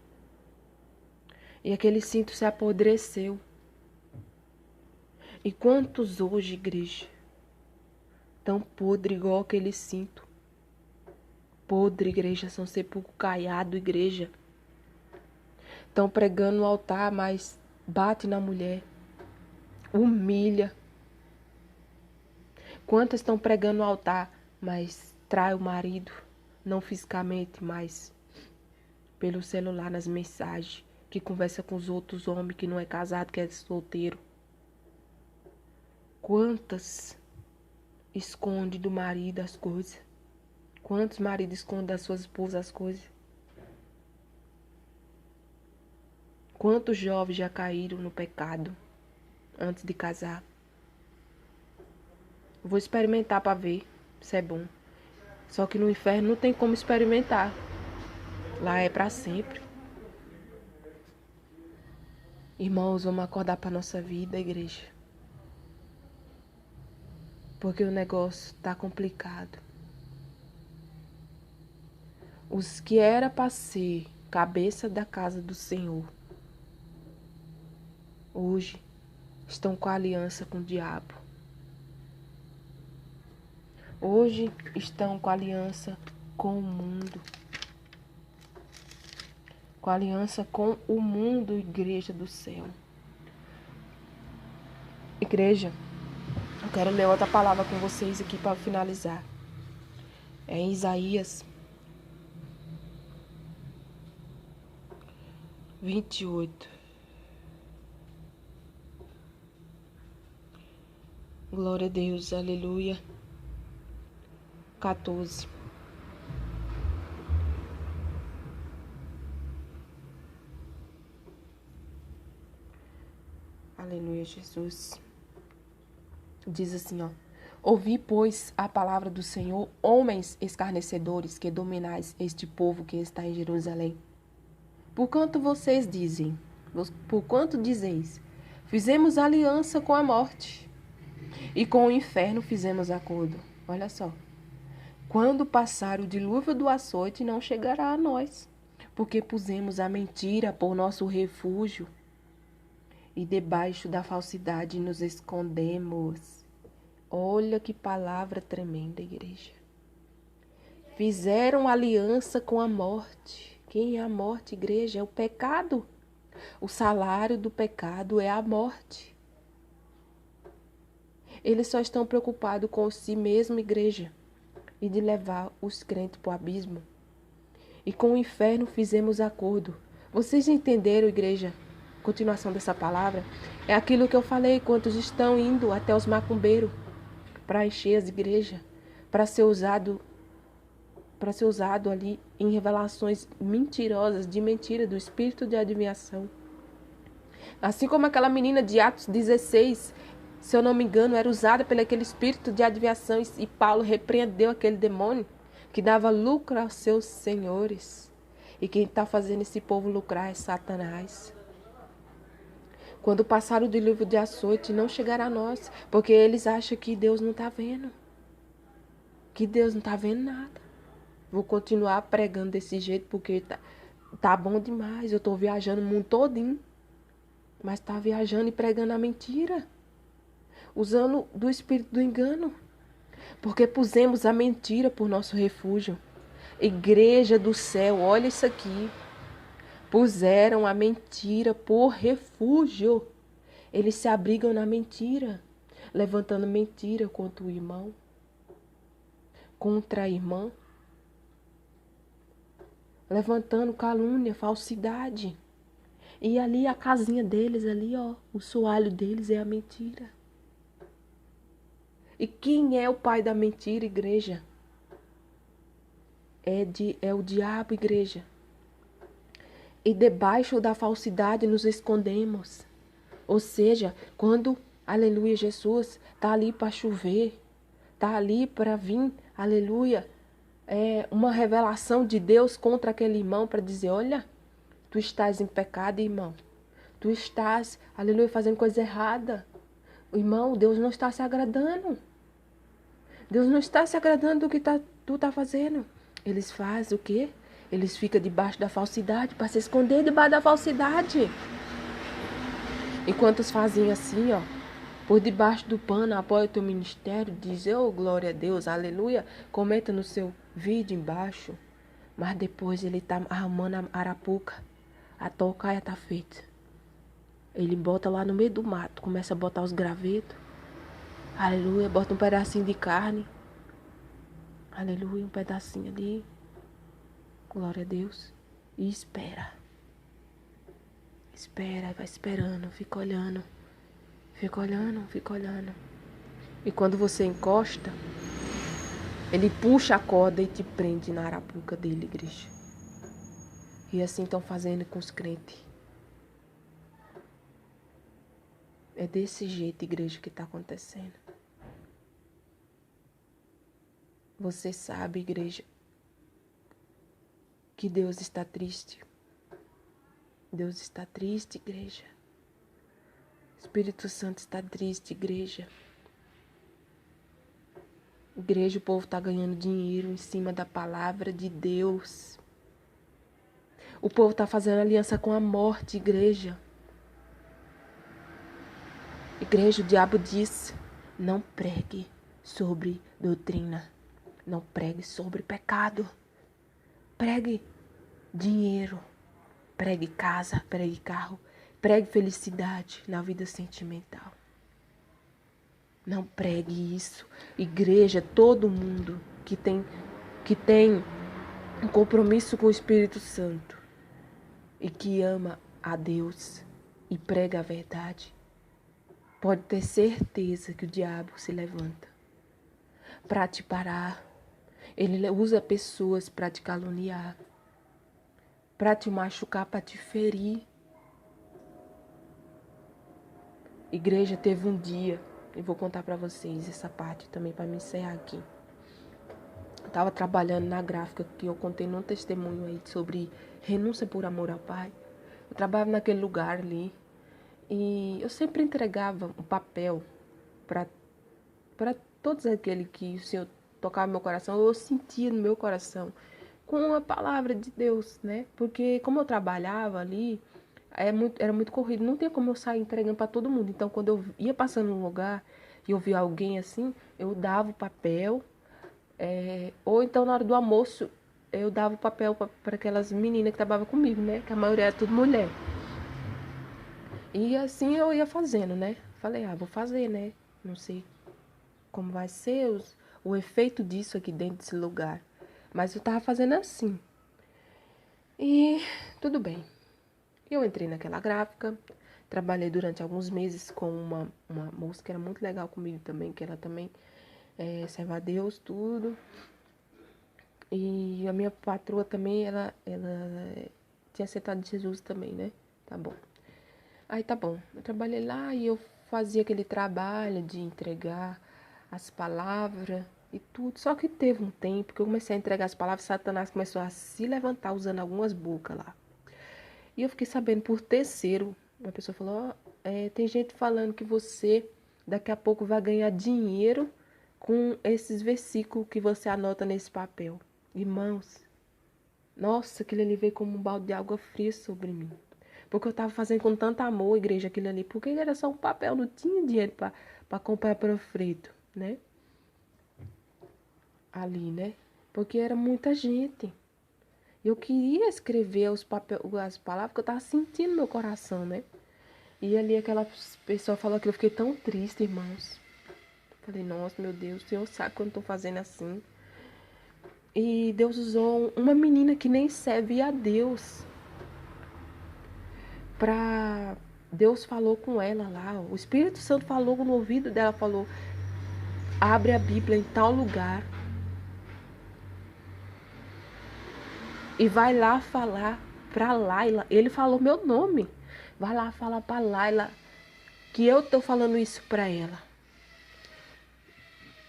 E aquele cinto se apodreceu. E quantos hoje, igreja, tão podre igual aquele cinto? Podre, igreja, são sepulcro caiado, igreja. Estão pregando no altar, mas bate na mulher. Humilha. Quantas estão pregando no altar, mas trai o marido, não fisicamente, mas pelo celular, nas mensagens, que conversa com os outros homens que não é casado, que é solteiro. Quantas esconde do marido as coisas? Quantos maridos escondem das suas esposas as coisas? Quantos jovens já caíram no pecado antes de casar? Vou experimentar para ver se é bom. Só que no inferno não tem como experimentar. Lá é para sempre. Irmãos, vamos acordar para nossa vida, igreja. Porque o negócio tá complicado. Os que era para ser cabeça da casa do Senhor, hoje estão com aliança com o diabo. Hoje estão com aliança com o mundo. Com aliança com o mundo, igreja do céu. Igreja, eu quero ler outra palavra com vocês aqui para finalizar. É em Isaías 28. Glória a Deus, aleluia. 14. Aleluia, Jesus. Diz assim, ó. Ouvi, pois, a palavra do Senhor, homens escarnecedores que dominais este povo que está em Jerusalém. Porquanto vocês dizem, porquanto dizeis, fizemos aliança com a morte e com o inferno fizemos acordo. Olha só. Quando passar o dilúvio do açoite, não chegará a nós, porque pusemos a mentira por nosso refúgio e debaixo da falsidade nos escondemos. Olha que palavra tremenda, igreja. Fizeram aliança com a morte. Quem é a morte, igreja? É o pecado. O salário do pecado é a morte. Eles só estão preocupados com si mesmo, igreja, e de levar os crentes para o abismo. E com o inferno fizemos acordo. Vocês entenderam, igreja? Continuação dessa palavra é aquilo que eu falei, quantos estão indo até os macumbeiros para encher as igrejas, para ser usado ali em revelações mentirosas, de mentira, do espírito de adivinhação. Assim como aquela menina de Atos 16, se eu não me engano, era usada pelo aquele espírito de adivinhação e Paulo repreendeu aquele demônio que dava lucro aos seus senhores. E quem está fazendo esse povo lucrar é Satanás. Quando passar o dilúvio de açoite, não chegará a nós, porque eles acham que Deus não está vendo. Que Deus não está vendo nada. Vou continuar pregando desse jeito, porque tá bom demais. Eu estou viajando o mundo todinho, mas está viajando e pregando a mentira. Usando do espírito do engano. Porque pusemos a mentira por nosso refúgio. Igreja do céu, olha isso aqui. Puseram a mentira por refúgio. Eles se abrigam na mentira, levantando mentira contra o irmão, contra a irmã, levantando calúnia, falsidade. E ali a casinha deles, ali ó, o soalho deles é a mentira. E quem é o pai da mentira, igreja? É o diabo, igreja. E debaixo da falsidade nos escondemos. Ou seja, quando, aleluia, Jesus está ali para chover, está ali para vir, aleluia, uma revelação de Deus contra aquele irmão para dizer, olha, tu estás em pecado, irmão. Tu estás, aleluia, fazendo coisa errada. Irmão, Deus não está se agradando. Deus não está se agradando do que tu está fazendo. Eles fazem o quê? Eles ficam debaixo da falsidade, para se esconder debaixo da falsidade. E quantos fazem assim, ó, por debaixo do pano, apoia o teu ministério, diz, oh, glória a Deus, aleluia, comenta no seu vídeo embaixo. Mas depois ele tá arrumando a arapuca, a tocaia tá feita. Ele bota lá no meio do mato, começa a botar os gravetos, aleluia, bota um pedacinho de carne, aleluia, um pedacinho ali, glória a Deus, e espera. Espera, vai esperando, fica olhando. Fica olhando, fica olhando. E quando você encosta, ele puxa a corda e te prende na arapuca dele, igreja. E assim estão fazendo com os crentes. É desse jeito, igreja, que está acontecendo. Você sabe, igreja, que Deus está triste. Deus está triste, igreja. Espírito Santo está triste, igreja. Igreja, o povo está ganhando dinheiro em cima da palavra de Deus. O povo está fazendo aliança com a morte, igreja. Igreja, o diabo diz, não pregue sobre doutrina. Não pregue sobre pecado. Pregue dinheiro. Pregue casa, pregue carro. Pregue felicidade na vida sentimental. Não pregue isso. Igreja, todo mundo que tem um compromisso com o Espírito Santo e que ama a Deus e prega a verdade, pode ter certeza que o diabo se levanta para te parar. Ele usa pessoas para te caluniar, para te machucar, para te ferir. Igreja, teve um dia, eu vou contar para vocês essa parte também para me encerrar aqui. Eu estava trabalhando na gráfica que eu contei num testemunho aí sobre renúncia por amor ao Pai. Eu trabalhava naquele lugar ali e eu sempre entregava um papel para todos aqueles que o Senhor tocava no meu coração, eu sentia no meu coração com a palavra de Deus, né? Porque como eu trabalhava ali, era muito corrido, não tinha como eu sair entregando para todo mundo. Então, quando eu ia passando num lugar e eu via alguém assim, eu dava o papel, ou então na hora do almoço, eu dava o papel para aquelas meninas que trabalhavam comigo, né? Que a maioria era tudo mulher. E assim eu ia fazendo, né? Falei, vou fazer, né? Não sei como vai ser o efeito disso aqui dentro desse lugar. Mas eu tava fazendo assim. E tudo bem. Eu entrei naquela gráfica, trabalhei durante alguns meses com uma moça que era muito legal comigo também, que ela também serve a Deus, tudo. E a minha patroa também, ela tinha aceitado Jesus também, né? Tá bom. Aí tá bom. Eu trabalhei lá e eu fazia aquele trabalho de entregar as palavras e tudo. Só que teve um tempo que eu comecei a entregar as palavras, Satanás começou a se levantar usando algumas bocas lá. E eu fiquei sabendo por terceiro, uma pessoa falou, tem gente falando que você daqui a pouco vai ganhar dinheiro com esses versículos que você anota nesse papel. Irmãos, nossa, aquilo ali veio como um balde de água fria sobre mim. Porque eu estava fazendo com tanto amor, igreja, aquilo ali. Porque era só um papel, não tinha dinheiro para comprar panfleto, né? Ali, né? Porque era muita gente. Eu queria escrever as palavras que eu estava sentindo no meu coração, né? E ali aquela pessoa falou que eu fiquei tão triste, irmãos. Falei, nossa, meu Deus, o Senhor sabe que eu não estou fazendo assim. E Deus usou uma menina que nem serve a Deus. Deus falou com ela lá. O Espírito Santo falou no ouvido dela, falou, abre a Bíblia em tal lugar. E vai lá falar pra Laila. Ele falou meu nome. Vai lá falar pra Laila que eu tô falando isso pra ela.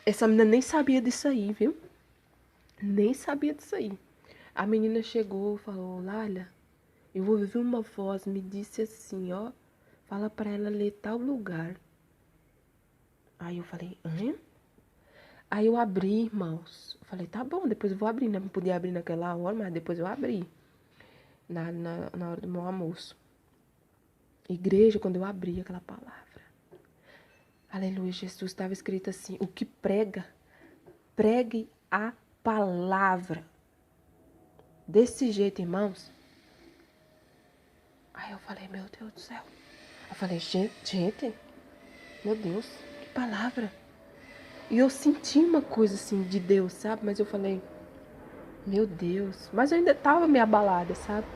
Essa menina nem sabia disso aí, viu? Nem sabia disso aí. A menina chegou e falou, Laila, eu vou ouvir uma voz, me disse assim, ó. Fala pra ela ler tal lugar. Aí eu falei, hã? Aí eu abri, irmãos. Eu falei, tá bom, depois eu vou abrir. Não podia abrir naquela hora, mas depois eu abri. Na hora do meu almoço. Igreja, quando eu abri aquela palavra. Aleluia, Jesus, estava escrito assim, o que prega, pregue a palavra. Desse jeito, irmãos. Aí eu falei, meu Deus do céu. Eu falei, gente, meu Deus, que palavra. E eu senti uma coisa assim de Deus, sabe? Mas eu falei, meu Deus. Mas eu ainda estava meio abalada, sabe?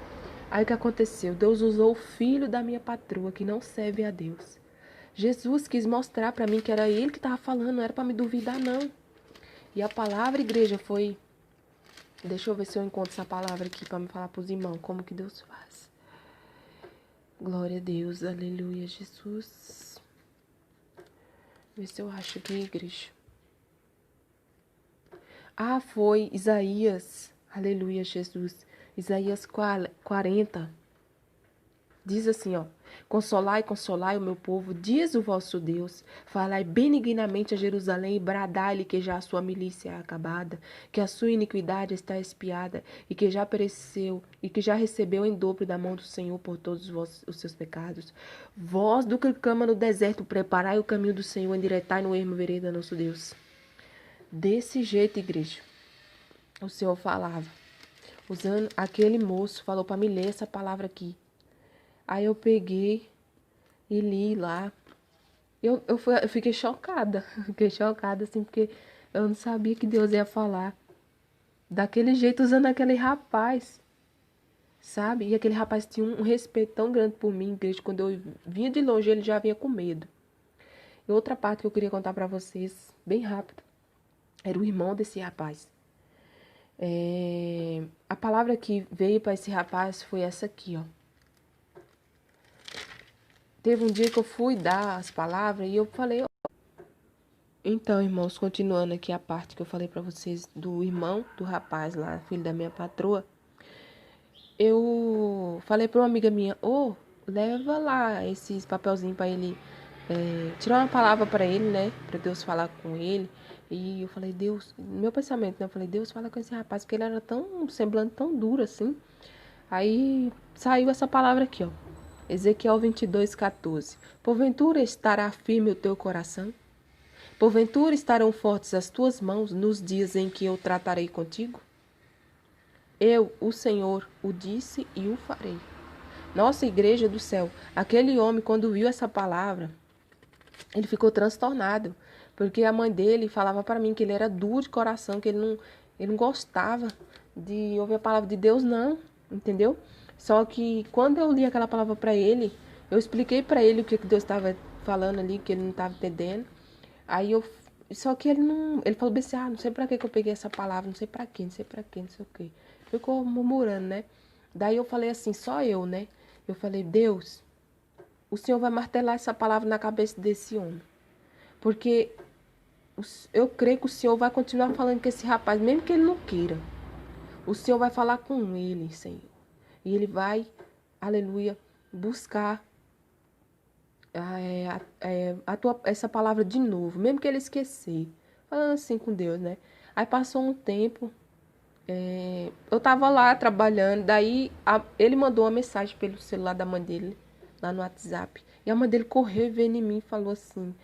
Aí o que aconteceu? Deus usou o filho da minha patroa, que não serve a Deus. Jesus quis mostrar para mim que era ele que estava falando, não era para me duvidar, não. E a palavra, igreja, foi... Deixa eu ver se eu encontro essa palavra aqui para me falar para os irmãos como que Deus faz. Glória a Deus, aleluia, Jesus. Vê se eu acho aqui, igreja. Ah, foi Isaías, aleluia, Jesus. Isaías 40. Diz assim, ó. Consolai, consolai o meu povo, diz o vosso Deus. Falai benignamente a Jerusalém e bradai-lhe que já a sua milícia é acabada, que a sua iniquidade está expiada e que já pereceu e que já recebeu em dobro da mão do Senhor por todos os seus pecados. Vós do que clama no deserto, preparai o caminho do Senhor, endireitai no ermo vereda nosso Deus. Desse jeito, igreja, o Senhor falava. Usando aquele moço, falou para me ler essa palavra aqui. Aí eu peguei e li lá. Eu fiquei chocada. Fiquei chocada, assim, porque eu não sabia que Deus ia falar daquele jeito, usando aquele rapaz, sabe? E aquele rapaz tinha um respeito tão grande por mim, desde quando eu vinha de longe, ele já vinha com medo. E outra parte que eu queria contar pra vocês, bem rápido, era o irmão desse rapaz. A palavra que veio para esse rapaz foi essa aqui, ó. Teve um dia que eu fui dar as palavras e eu falei... Então, irmãos, continuando aqui a parte que eu falei pra vocês do irmão do rapaz lá, filho da minha patroa. Eu falei pra uma amiga minha, leva lá esses papelzinhos pra ele, tirar uma palavra pra ele, né, pra Deus falar com ele. E eu falei, Deus, meu pensamento, né, eu falei, Deus, fala com esse rapaz, porque ele era tão, semblante tão duro assim. Aí saiu essa palavra aqui, ó. Ezequiel 22:14. Porventura estará firme o teu coração? Porventura estarão fortes as tuas mãos nos dias em que eu tratarei contigo? Eu, o Senhor, o disse e o farei. Nossa igreja do céu, aquele homem, quando viu essa palavra, ele ficou transtornado, porque a mãe dele falava para mim que ele era duro de coração, que ele não gostava de ouvir a palavra de Deus, não, entendeu? Só que quando eu li aquela palavra para ele, eu expliquei para ele o que Deus estava falando ali, que ele não estava entendendo. Aí só que ele falou bem assim, não sei pra que eu peguei essa palavra, não sei pra quê, não sei pra quê, não sei o quê. Ficou murmurando, né? Daí eu falei assim, só eu, né? Eu falei, Deus, o Senhor vai martelar essa palavra na cabeça desse homem. Porque eu creio que o Senhor vai continuar falando com esse rapaz, mesmo que ele não queira. O Senhor vai falar com ele, Senhor. E ele vai, aleluia, buscar essa palavra de novo, mesmo que ele esquecer. Falando assim com Deus, né? Aí passou um tempo, eu tava lá trabalhando, daí ele mandou uma mensagem pelo celular da mãe dele, lá no WhatsApp. E a mãe dele correu e veio em mim e falou assim: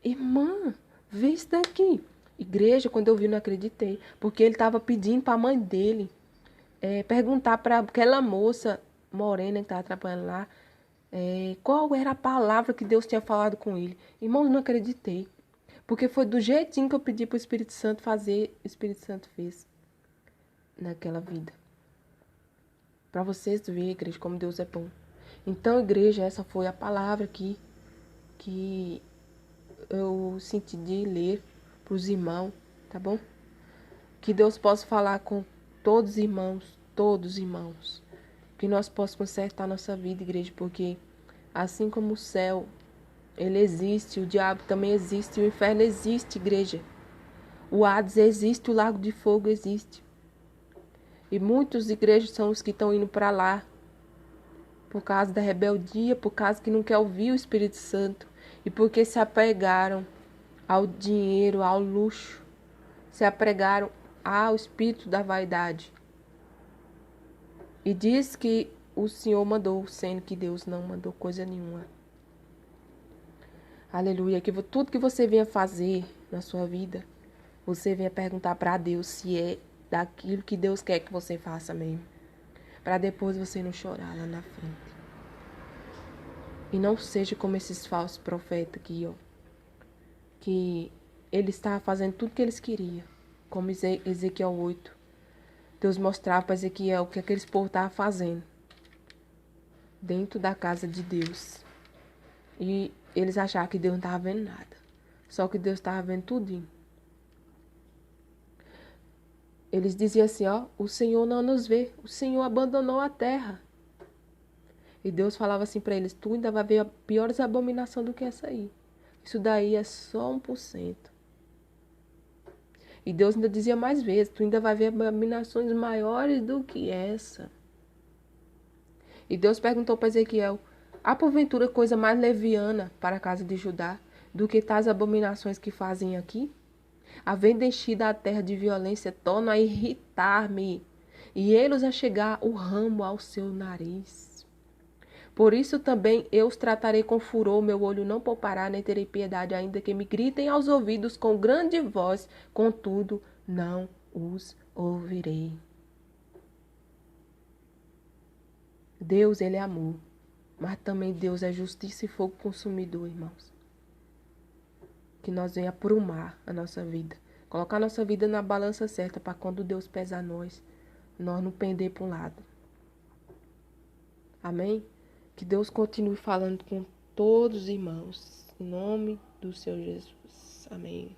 irmã, vê isso daqui. Igreja, quando eu vi, não acreditei. Porque ele tava pedindo pra mãe dele perguntar para aquela moça morena que estava trabalhando lá qual era a palavra que Deus tinha falado com ele. Irmãos, não acreditei. Porque foi do jeitinho que eu pedi para o Espírito Santo fazer, o Espírito Santo fez naquela vida. Para vocês verem, igreja, como Deus é bom. Então, igreja, essa foi a palavra que eu senti de ler para os irmãos, tá bom? Que Deus possa falar com todos os irmãos. Que nós possamos consertar a nossa vida, igreja, porque assim como o céu, ele existe, o diabo também existe, o inferno existe, igreja. O Hades existe, o lago de fogo existe. E muitas igrejas são os que estão indo para lá por causa da rebeldia, por causa que não quer ouvir o Espírito Santo e porque se apegaram ao dinheiro, ao luxo, se apegaram ao espírito da vaidade. E diz que o Senhor mandou, sendo que Deus não mandou coisa nenhuma. Aleluia. Que tudo que você venha fazer na sua vida, você venha perguntar para Deus se é daquilo que Deus quer que você faça mesmo. Para depois você não chorar lá na frente. E não seja como esses falsos profetas aqui, ó. Que eles estavam fazendo tudo que eles queriam. Como Ezequiel 8. Deus mostrava para Ezequiel o que aqueles povos estavam fazendo dentro da casa de Deus. E eles achavam que Deus não estava vendo nada. Só que Deus estava vendo tudinho. Eles diziam assim, ó, o Senhor não nos vê. O Senhor abandonou a terra. E Deus falava assim para eles, tu ainda vai ver piores abominações do que essa aí. Isso daí é só 1%. E Deus ainda dizia mais vezes, tu ainda vai ver abominações maiores do que essa. E Deus perguntou para Ezequiel, há porventura coisa mais leviana para a casa de Judá do que tais abominações que fazem aqui? Havendo enchido a terra de violência, tornam a irritar-me, e eles a chegar o ramo ao seu nariz. Por isso também eu os tratarei com furor, meu olho não poupará, nem terei piedade, ainda que me gritem aos ouvidos com grande voz, contudo não os ouvirei. Deus, ele é amor, mas também Deus é justiça e fogo consumidor, irmãos. Que nós venha aprumar a nossa vida, colocar a nossa vida na balança certa, para quando Deus pesar nós não pender para um lado. Amém? Que Deus continue falando com todos os irmãos. Em nome do Senhor Jesus. Amém.